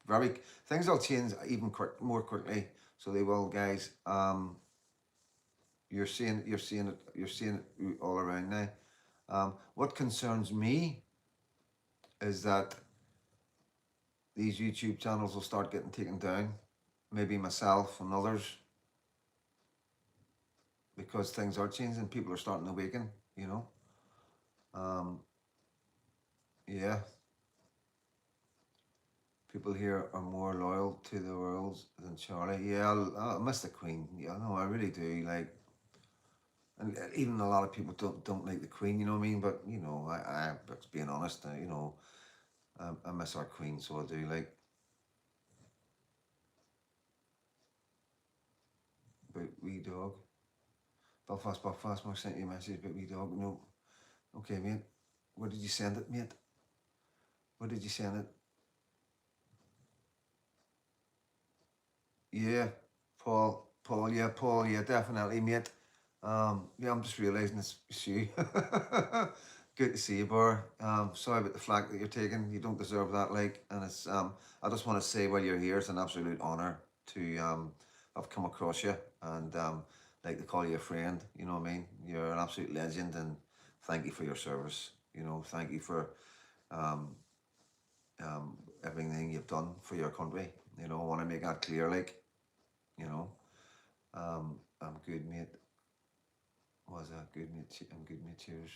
Very things will change even more quickly. So they will, guys. You're seeing it all around now. What concerns me is that these YouTube channels will start getting taken down. Maybe myself and others, because things are changing. People are starting to awaken. You know. Yeah. People here are more loyal to the royals than Charlie. Yeah, I miss the Queen. Yeah, no, I really do. Like, and even a lot of people don't like the Queen. You know what I mean? But you know, I being honest, you know, I miss our Queen, so I do. Like, but wee dog, Belfast. Mark sent you a message, but wee dog. No, okay, mate. Where did you send it, mate? Where did you send it? Yeah, Paul, yeah, definitely, mate. Yeah, I'm just realising it's you. Good to see you, Bar. Sorry about the flack that you're taking. You don't deserve that, like, and it's I just want to say while you're here, it's an absolute honour to have come across you and like to call you a friend. You know what I mean? You're an absolute legend, and thank you for your service. You know, thank you for um everything you've done for your country. You know, I want to make that clear, like, you know. I'm good, mate. Was that good, mate? I'm good, mate. Cheers.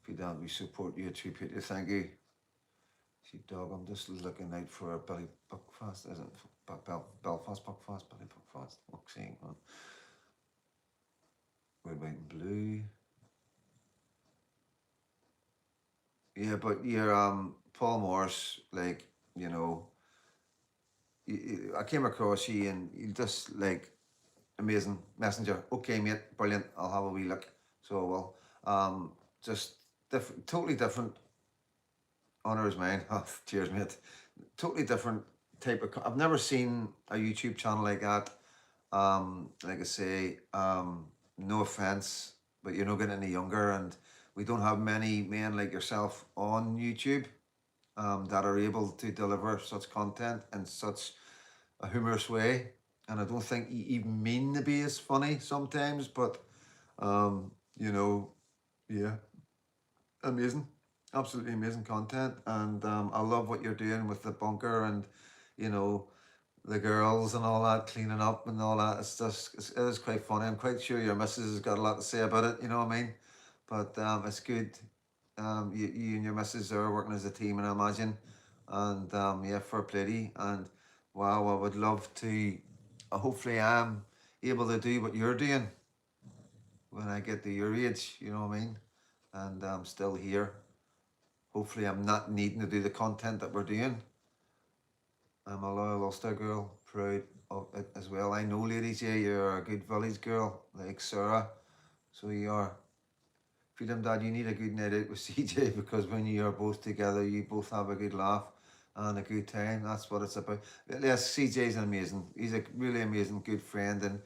If you don't, we support you too, Peter. Thank you. Sheepdog, I'm just looking out for a Billy Buckfast, isn't it? Belfast Buckfast, Billy Buckfast. What's saying one? Red, white, and blue. Yeah, but you're Paul Morris, like, you know, I came across you and you just like amazing messenger. Okay, mate, brilliant. I'll have a wee look. So well, just different, totally different. Honor is mine. Oh, cheers, mate. Totally different type of. I've never seen a YouTube channel like that. Like I say, no offense, but you're not getting any younger, and we don't have many men like yourself on YouTube that are able to deliver such content in such a humorous way. And I don't think you even mean to be as funny sometimes, but you know, yeah, amazing, absolutely amazing content. And I love what you're doing with the bunker and, you know, the girls and all that, cleaning up and all that. It's just, it is quite funny. I'm quite sure your missus has got a lot to say about it, you know what I mean? But it's good. You and your missus are working as a team, and I imagine. And yeah, fair play to you. And wow, I would love to, hopefully I'm able to do what you're doing when I get to your age, you know what I mean? And I'm still here. Hopefully I'm not needing to do the content that we're doing. I'm a loyal Ulster girl, proud of it as well. I know, ladies, yeah, you're a good village girl, like Sarah. So you are. Freedom Dad, you need a good night out with CJ, because when you are both together, you both have a good laugh and a good time. That's what it's about. Yes, CJ's amazing. He's a really amazing, good friend. And,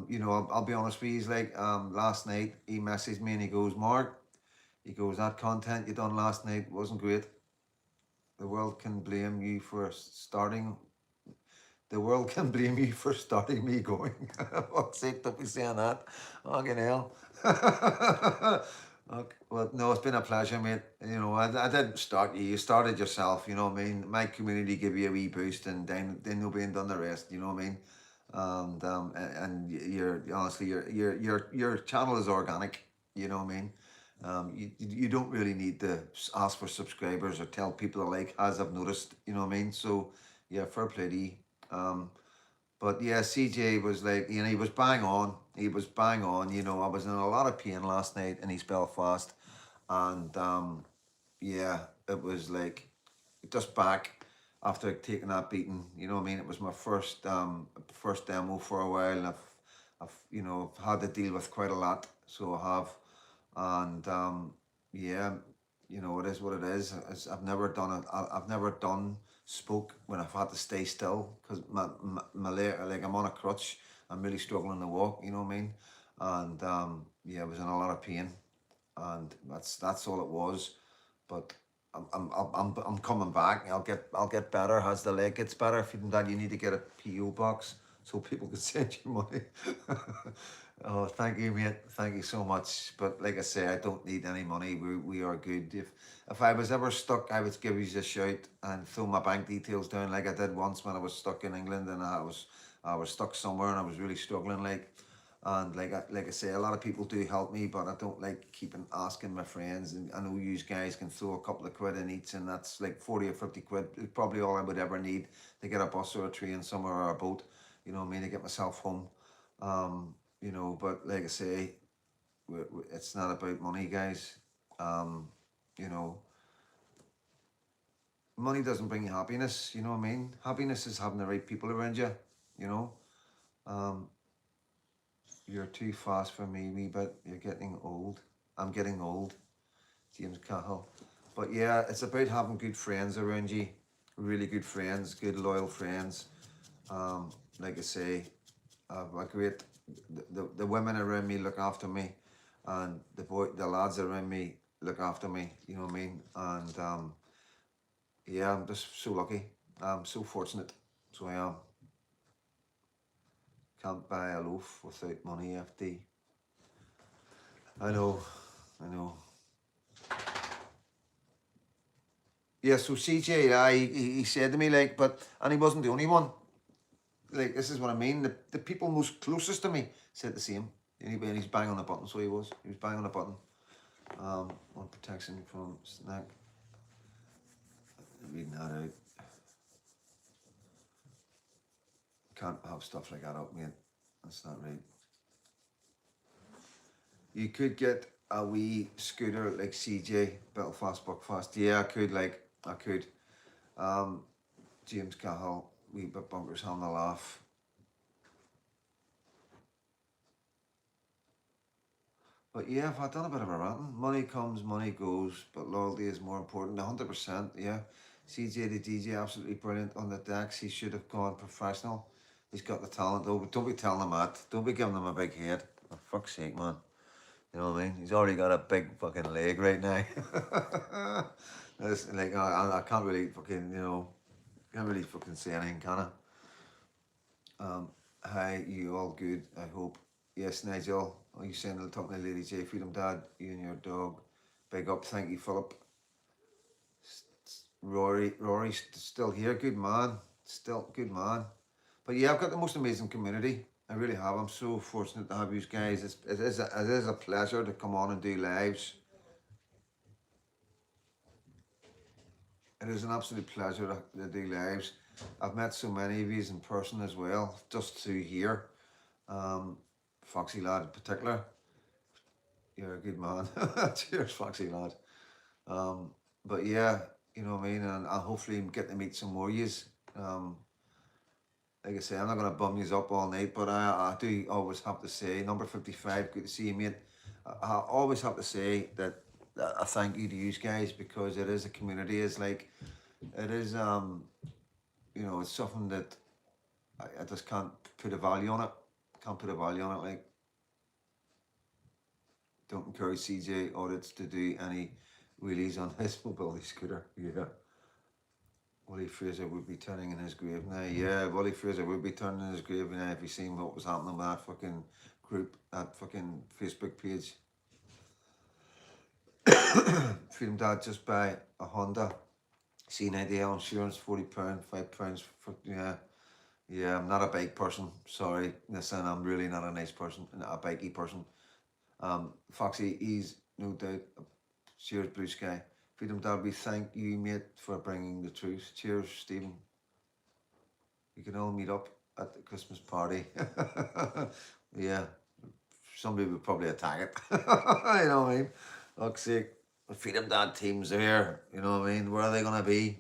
you know, I'll be honest with you, he's like, last night he messaged me and he goes, Mark, he goes, that content you done last night wasn't great. The world can blame you for starting. The world can blame you for starting me going. What's sake, don't be saying that. Fucking hell. Okay. Well, no, it's been a pleasure, mate. You know, I didn't start you. You started yourself, you know what I mean? My community give you a wee boost, and then you'll be and done the rest, you know what I mean? And you're honestly your channel is organic, you know what I mean? You don't really need to ask for subscribers or tell people alike, as I've noticed, you know what I mean? So yeah, fair play to you. But yeah, CJ was like, you know, he was bang on. He was bang on. You know, I was in a lot of pain last night in East Belfast, and yeah, it was like just back after taking that beating. You know what I mean? It was my first demo for a while, and I've you know had to deal with quite a lot. So I have, and yeah, you know, it is what it is. I've never done it. I've never done spoke when I've had to stay still, because my leg, like I'm on a crutch. I'm really struggling to walk. You know what I mean? and yeah, I was in a lot of pain, and that's all it was. But I'm coming back. I'll get better as the leg gets better. If you that you need to get a PO box so people can send you money. Oh, thank you, mate. Thank you so much. But like I say, I don't need any money. We are good. If I was ever stuck, I would give you a shout and throw my bank details down like I did once when I was stuck in England and I was stuck somewhere and I was really struggling like. And like I say, a lot of people do help me, but I don't like keeping asking my friends. And I know you guys can throw a couple of quid in each, and that's like 40 or 50 quid. It's probably all I would ever need to get a bus or a train somewhere or a boat, you know what I mean, to get myself home. But like I say, it's not about money, guys. Um, you know, Money doesn't bring you happiness, you know what I mean? Happiness is having the right people around you, you know. Um, you're too fast for me, wee bit. You're getting old. I'm getting old, James Cahill. But yeah, it's about having good friends around you, really good friends, good loyal friends. Like I say, I've a great the women around me look after me, and the lads around me look after me. You know what I mean? And yeah, I'm just so lucky. I'm so fortunate. So I am. Can't buy a loaf without money, FD. I know, I know. Yeah, so CJ, he said to me, like, and he wasn't the only one. Like, this is what I mean. The people most closest to me said the same. And he's bang on the button, so he was. He was bang on the button. On protection from snack. Reading that out. Can't have stuff like that up, mate. That's not right. You could get a wee scooter like CJ, Belfast, Buckfast. Yeah, I could, I could. Um, James Cahill, wee bit bunkers having a laugh. But yeah, I've done a bit of a ranting. Money comes, money goes, but loyalty is more important. 100%, yeah. CJ the DJ, absolutely brilliant on the decks. He should have gone professional. He's got the talent though, but don't be telling him that. Don't be giving him a big head. For fuck's sake, man. You know what I mean? He's already got a big fucking leg right now. It's like I can't really fucking, can't really fucking say anything, can I? Hi, you all good? I hope. Yes, Nigel. Are you saying the talking to Lady J Freedom Dad? You and your dog. Big up. Thank you, Philip. Rory's still here. Good man. Still good man. But yeah, I've got the most amazing community. I really have. I'm so fortunate to have you guys. It is a pleasure to come on and do lives. It is an absolute pleasure to do lives. I've met so many of you in person as well, just through here. Foxy lad in particular. You're a good man. Cheers, Foxy lad. But yeah, you know what I mean, and I'll hopefully get to meet some more yous. Like I say, I'm not gonna bum yous up all night, but I do always have to say, number 55, good to see you, mate. I always have to say that a thank you to you guys because it is a community. It's like it is it's something that I just can't put a value on it. Can't put a value on it. Like, don't encourage CJ Audits to do any wheelies on his mobility scooter. Yeah. Wally Fraser would be turning in his grave now. Yeah, Wally Fraser would be turning in his grave now if he seen what was happening with that fucking group, that fucking Facebook page. Freedom Dad, just buy a Honda C90L insurance, £40, £5 for, yeah. Yeah, I'm not a bike person. Sorry. Listen, I'm really not a nice person, not a bikey person. Foxy, he's no doubt. Cheers, Blue Sky. Freedom Derby, thank you, mate, for bringing the truth. Cheers, Stephen. We can all meet up at the Christmas party. Yeah, somebody would probably attack it. You know what I mean? Fuck's sake. The Freedom Dad teams are here. You know what I mean? Where are they going to be?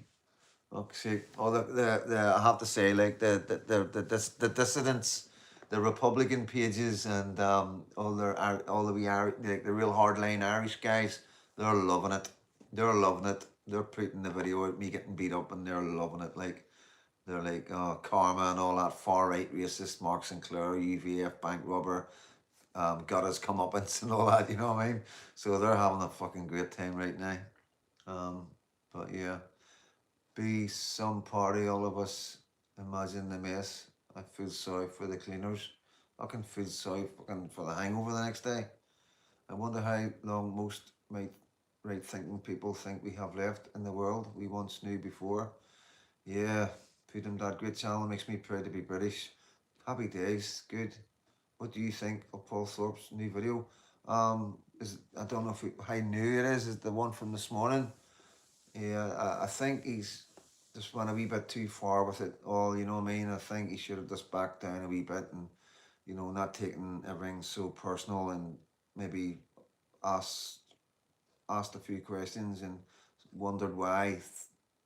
Fuck's sake. Oh, I have to say, like, the dissidents, the Republican pages, and all the real hardline Irish guys, they're loving it. They're loving it. They're putting the video of me getting beat up, and they're loving it. Like, they're like, oh, karma and all that far right racist, Mark Sinclair, UVF, bank robber, got his comeuppance and all that, you know what I mean? So they're having a fucking great time right now. But yeah, be some party, all of us. Imagine the mess. I feel sorry for the cleaners. I can feel sorry fucking for the hangover the next day. I wonder how long most right thinking people think we have left in the world we once knew before. Yeah, Freedom Dad, great channel, makes me proud to be British. Happy days, good. What do you think of Paul Thorpe's new video? Is I don't know how new it is. Is the one from this morning? Yeah, I think he's just went a wee bit too far with it all. You know what I mean? I think he should have just backed down a wee bit and not taking everything so personal and maybe asked asked a few questions and wondered why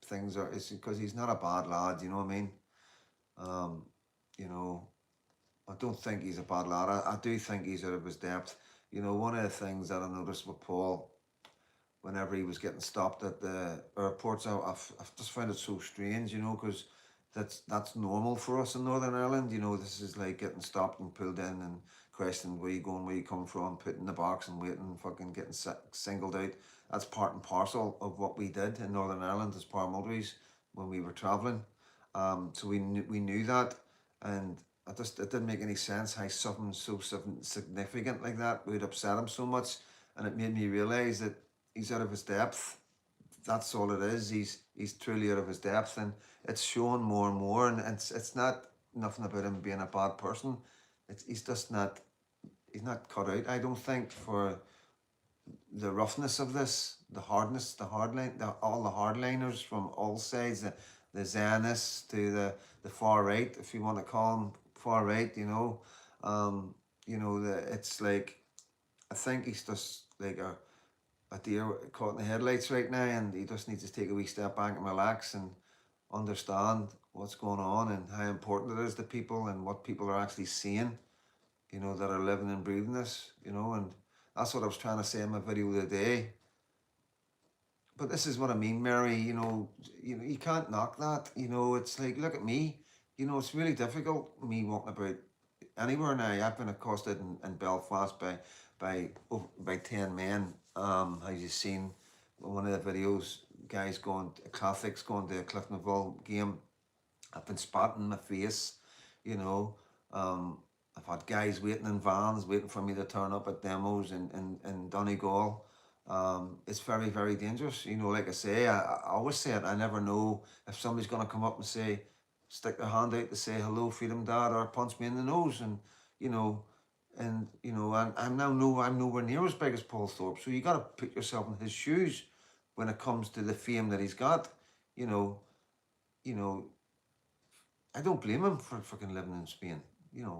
things are. It's because he's not a bad lad. You know what I mean? Um, you know, I don't think he's a bad lad. I do think he's out of his depth. One of the things that I noticed with Paul whenever he was getting stopped at the airports, I've just found it so strange, because that's normal for us in Northern Ireland. This is like getting stopped and pulled in and questioned where you going, where you come from, put in the box and waiting, fucking getting singled out. That's part and parcel of what we did in Northern Ireland as paramilitaries when we were travelling. So we knew that, and it didn't make any sense how something so significant like that would upset him so much, and it made me realise that he's out of his depth. That's all it is. He's truly out of his depth, and it's shown more and more. And it's not nothing about him being a bad person. He's just not. He's not cut out. I don't think for the roughness of this, the hardness, all the hardliners from all sides, the Zionists to the far right, if you want to call them far right, it's like, I think he's just like a deer caught in the headlights right now, and he just needs to take a wee step back and relax and understand what's going on and how important it is to people and what people are actually seeing, that are living and breathing this, and that's what I was trying to say in my video the other day. But this is what I mean, Mary, you can't knock that, it's like, look at me, it's really difficult, me walking about anywhere now. I've been accosted in Belfast by 10 men. As you've seen one of the videos, guys Catholics going to a Cliftonville game. I've been spotting my face, I've had guys waiting in vans, waiting for me to turn up at demos in Donegal. It's very, very dangerous. Like I say, I always say it, I never know if somebody's going to come up and stick their hand out to say hello, Freedom Dad, or punch me in the nose. And, I'm nowhere near as big as Paul Thorpe. So you got to put yourself in his shoes when it comes to the fame that he's got. You know, I don't blame him for fucking living in Spain.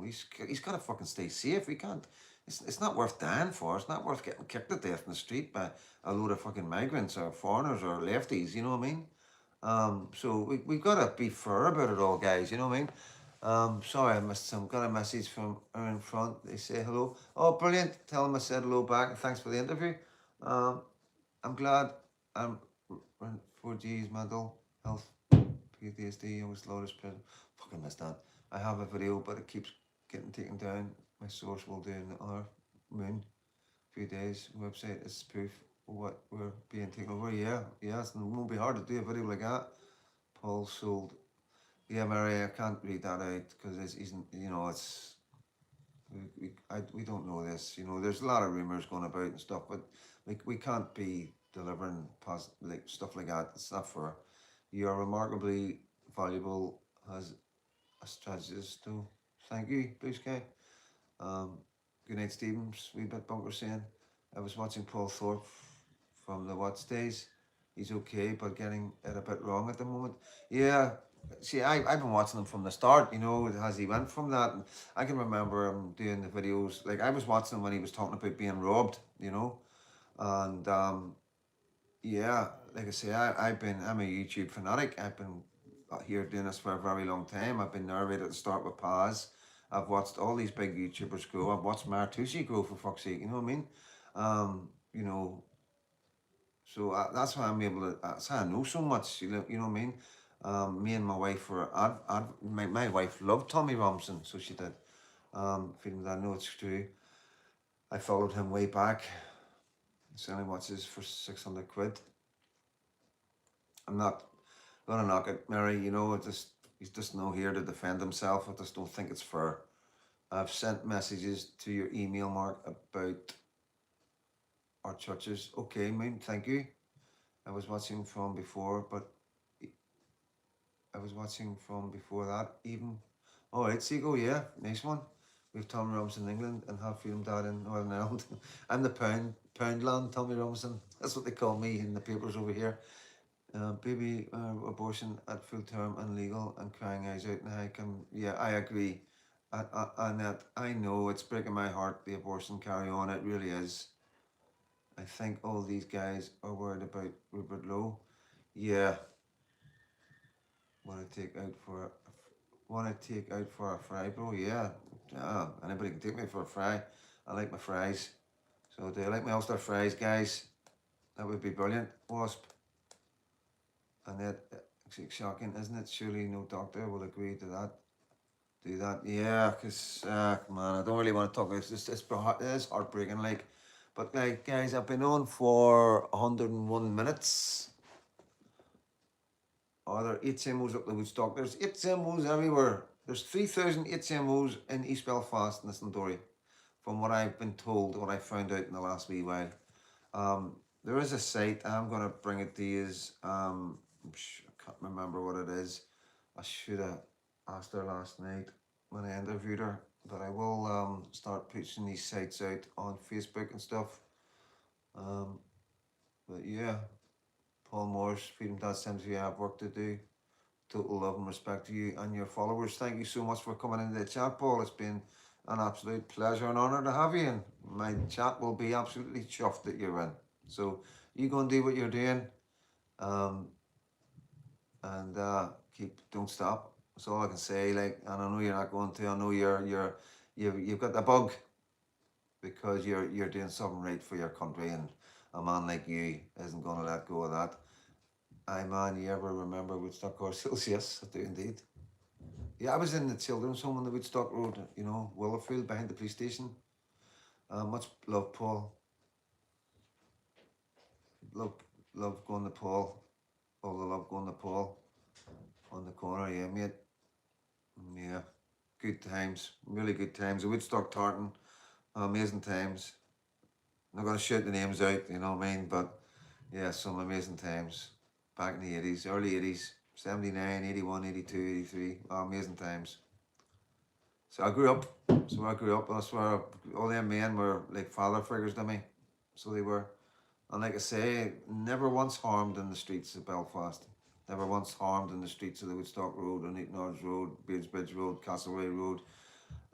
He's got to fucking stay safe. He can't. It's not worth dying for. It's not worth getting kicked to death in the street by a load of fucking migrants or foreigners or lefties. You know what I mean? So we've got to be fair about it all, guys. You know what I mean? Sorry, I missed some. Got a message from her in front. They say hello. Oh, brilliant. Tell them I said hello back and thanks for the interview. I'm glad I'm 4G's mental health. PTSD, always loudest present. Fucking missed that. I have a video, but it keeps getting taken down. My source will do in the other moon. Few days. Website is proof of what we're being taken over. Yeah, it won't be hard to do a video like that. Paul sold. Yeah, Mary, I can't read that out because it's we don't know this. There's a lot of rumors going about and stuff, but we can't be delivering like stuff like that. It's not fair. You are remarkably valuable as a strategist, too. Thank you, Blue Sky. Good night, Stevens. Wee bit bunker saying, I was watching Paul Thorpe from the Watts days. He's okay, but getting it a bit wrong at the moment. Yeah, see, I've been watching him from the start, as he went from that. And I can remember him doing the videos. Like, I was watching him when he was talking about being robbed, and yeah, like I say, I'm a YouTube fanatic. I've been here doing this for a very long time. I've been narrated at the start with Paz. I've watched all these big YouTubers grow. I've watched Martucci grow, for fuck's sake. You know what I mean? So that's why I'm able to. That's how I know so much. You know what I mean? Me and my wife were. My wife loved Tommy Robinson, so she did. Feeling that I know it's true. I followed him way back. Selling watches for 600 quid. I'm not gonna knock it, Mary. You know, he's just no here to defend himself. I just don't think it's fair. I've sent messages to your email, Mark, about our churches. Okay, Moon, thank you. I was watching from before, but I was watching from before that even. All right, Seagull, yeah, nice one. We've Tommy Robinson in England and have Freedom Dad in Northern Ireland. I'm the Poundland Tommy Robinson. That's what they call me in the papers over here. Baby abortion at full term and legal and crying eyes out. And yeah, I agree. Annette, I know it's breaking my heart, the abortion carry on. It really is. I think all these guys are worried about Rupert Lowe. Yeah. Want to take out for a fry, bro? Yeah. Anybody can take me for a fry. I like my fries. So do you like my Ulster fries, guys? That would be brilliant. Wasp. And that shocking, isn't it? Surely no doctor will agree to that. Do that, yeah. Because man, I don't really want to talk. It is heartbreaking, like. But like, guys, I've been on for 101 minutes. Are there HMOs up the Woodstock? There's HMOs everywhere. There's 3,000 HMOs in East Belfast and Lissandorey, from what I've been told, what I found out in the last wee while. There is a site, I'm going to bring it to you. I can't remember what it is. I should have asked her last night when I interviewed her, but I will start pushing these sites out on Facebook and stuff. But yeah, Paul Morris, Freedom Dad Sims, we have work to do. Total love and respect to you and your followers. Thank you so much for coming into the chat, Paul. It's been an absolute pleasure and honour to have you in. My chat will be absolutely chuffed that you're in. So you go and do what you're doing, and don't stop. That's all I can say. Like, and I know you're not going to. I know you've got the bug, because you're doing something right for your country, and a man like you isn't going to let go of that. Aye, man, you ever remember Woodstock Horse Hills? Yes, I do indeed. Yeah, I was in the children's home on the Woodstock Road, you know, Willowfield, behind the police station. Much love, Paul. Love going to Paul. All the love going to Paul. On the corner, yeah, mate. Yeah, good times, really good times. The Woodstock tartan, amazing times. I'm not going to shout the names out, you know what I mean, but yeah, some amazing times. Back in the 80s, early 80s, 79, 81, 82, 83, amazing times. So I grew up, that's where all them men were like father figures to me, so they were. And like I say, never once harmed in the streets of Belfast, never once harmed in the streets of the Woodstock Road, on Eaton Ards Road, Beardsbridge Road, Castlereagh Road,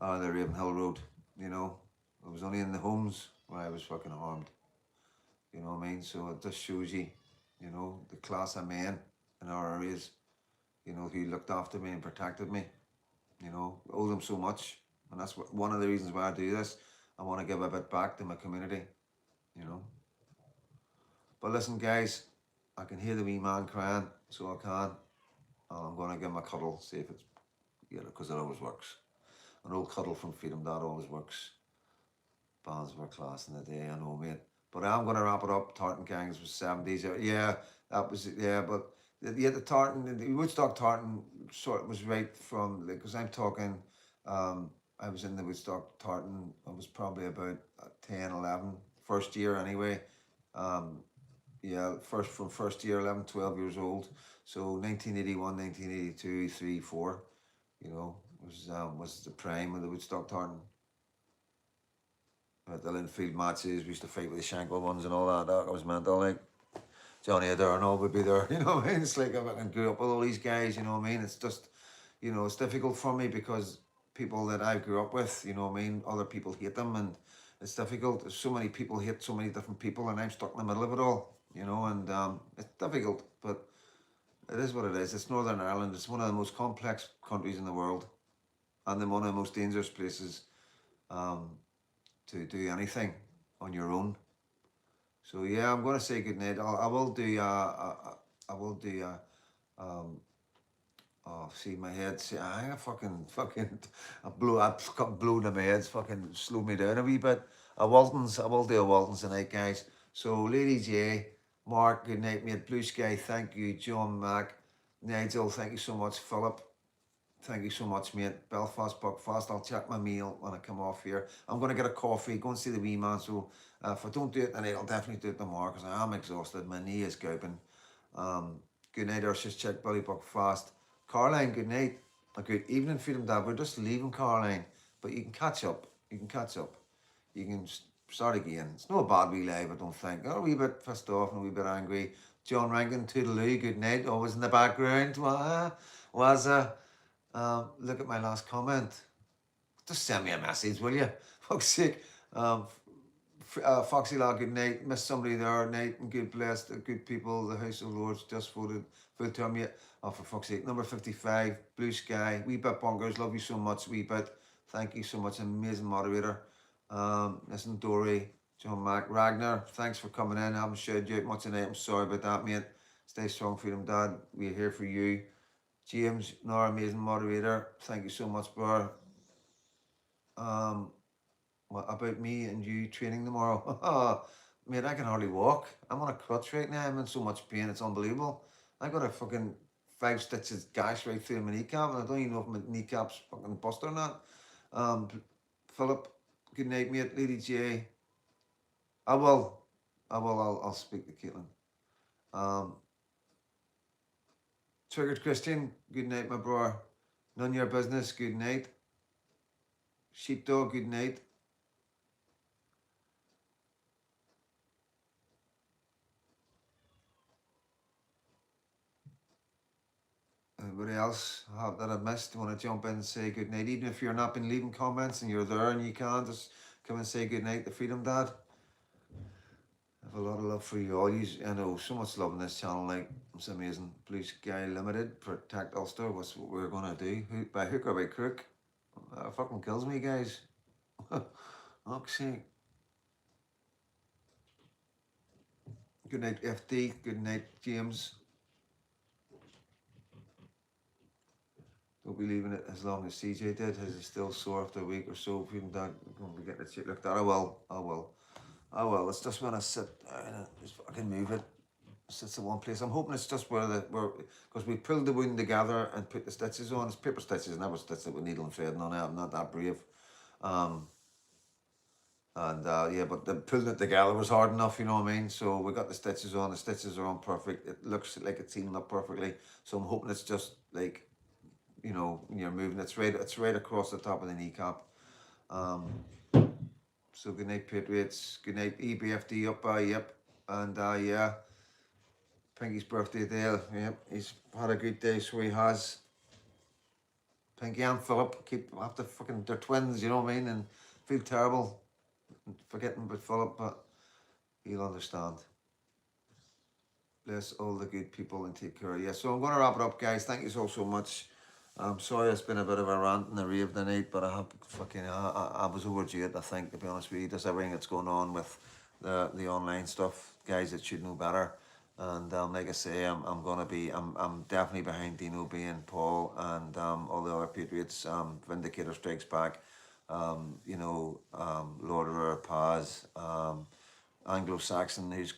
the Ravenhill Road, you know. It was only in the homes where I was fucking harmed, you know what I mean? So it just shows you, you know, the class of men in our areas, you know, who looked after me and protected me. You know, I owe them so much, and that's one of the reasons why I do this. I want to give a bit back to my community, you know. But listen, guys, I can hear the wee man crying, so I can. I'm going to give him a cuddle, see if it's, you know, because it always works. An old cuddle from Freedom Dad always works. Bands were class in the day, I know, mate. But I'm going to wrap it up. Tartan Gangs was 70s. Yeah, that was it. Yeah, but the tartan, the Woodstock tartan sort of was right from, because I'm talking, I was in the Woodstock tartan, I was probably about 10, 11, first year anyway. Yeah, first year, 11, 12 years old. So 1981, 1982, 3, 4, you know, was the prime of the Woodstock tartan. At the Linfield matches, we used to fight with the Shankill ones and all that. That was mental, like. Johnny Adair and all would be there, you know what I mean? It's like I fucking grew up with all these guys, you know what I mean? It's just, you know, it's difficult for me because people that I grew up with, you know what I mean? Other people hate them, and it's difficult. So many people hate so many different people, and I'm stuck in the middle of it all, you know, and it's difficult, but it is what it is. It's Northern Ireland. It's one of the most complex countries in the world, and then one of the most dangerous places to do anything on your own. So yeah, I'm gonna say goodnight. I will do oh, see my head. See, I fucking I got blown in my head. Fucking slowed me down a wee bit. a Waltons. I will do a Waltons tonight, guys. So, Lady J, Mark, good night, mate. Blue Sky, thank you. John Mac, Nigel, thank you so much. Philip, thank you so much, mate. Belfast, Buckfast. I'll check my meal when I come off here. I'm going to get a coffee, go and see the wee man. So if I don't do it tonight, I'll definitely do it tomorrow because I am exhausted. My knee is gaping. Good night, Ursus. Check Billy Buckfast. Caroline, good night. A good evening, Freedom Dad. We're just leaving, Caroline, but you can catch up. You can catch up. You can start again. It's no bad wee live, I don't think. Got a wee bit pissed off and a wee bit angry. John Rankin, toodaloo, good night. Always in the background. Look at my last comment. Just send me a message, will you? Fuck's sake. Foxy Lad, good night. Missed somebody there. Night and good blessed. Good people. The House of Lords just voted full term yet. Oh, for fuck's sake. Number 55, Blue Sky. Wee bit bonkers. Love you so much. Wee bit. Thank you so much. Amazing moderator. Listen, Dory, John Mac, Ragnar. Thanks for coming in. I haven't showed you out much tonight. I'm sorry about that, mate. Stay strong, Freedom Dad. We're here for you. James, another amazing moderator. Thank you so much, bro. What about me and you training tomorrow? Mate, I can hardly walk. I'm on a crutch right now. I'm in so much pain. It's unbelievable. I got a fucking 5 stitches gash right through my kneecap, and I don't even know if my kneecap's fucking bust or not. Philip, good night, mate. Lady J, I'll speak to Caitlin. Triggered Christian, good night, my bro. None of your business, good night. Sheepdog, good night. Anybody else that I've missed want to jump in and say good night? Even if you're not been leaving comments and you're there and you can, just come and say good night to Freedom Dad. I have a lot of love for you all. I know so much love on this channel. Like, it's amazing. Blue Sky Limited, Protect Ulster. What's what we're gonna do? By hook or by crook? That fucking kills me, guys. Okay. Good night, FD. Good night, James. Don't be leaving it as long as CJ did. His is still sore after a week or so. Freedom Dad, going to get the shit looked at. I will. It's just when I sit and just fucking move it. Sits in one place. I'm hoping it's just because we pulled the wound together and put the stitches on. It's paper stitches, never stitched it with needle and thread. No, I'm not that brave. But the pulling it together was hard enough, you know what I mean? So we got the stitches on. The stitches are on perfect. It looks like it's healing up perfectly. So I'm hoping it's just like, you know, when you're moving, it's right across the top of the kneecap. So good night, Patriots. Good night, EBFD up by, yep. And yeah, Pinky's birthday there. Yep, he's had a good day, so he has. Pinky and Philip after fucking, they're twins, you know what I mean? And feel terrible forgetting about Philip, but he'll understand. Bless all the good people and take care. Yeah, so I'm going to wrap it up, guys. Thank you so much. I'm sorry it's been a bit of a rant and a rave tonight, but I was overdue it, I think, to be honest with you. Just everything that's going on with the online stuff, guys, it should know better. And like I say, I'm definitely behind Dino B and Paul and all the other Patriots. Vindicator Strikes Back, Lord of Paz, Anglo-Saxon, who's,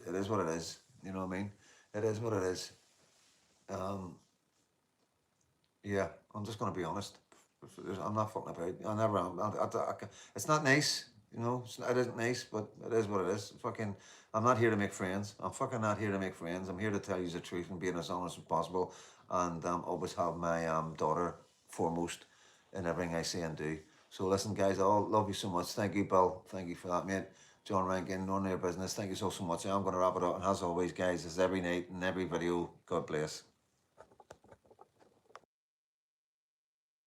it is what it is. You know what I mean? It is what it is. Yeah, I'm just going to be honest. I'm not fucking about. I never am. It's not nice, you know. It isn't nice, but it is what it is. I'm not here to make friends. I'm fucking not here to make friends. I'm here to tell you the truth and being as honest as possible, and always have my daughter foremost in everything I say and do. So listen, guys, I all love you so much. Thank you, Bill. Thank you for that, mate. John Rankin, none of your business. Thank you so much. I'm going to wrap it up. And as always, guys, it's every night and every video. God bless.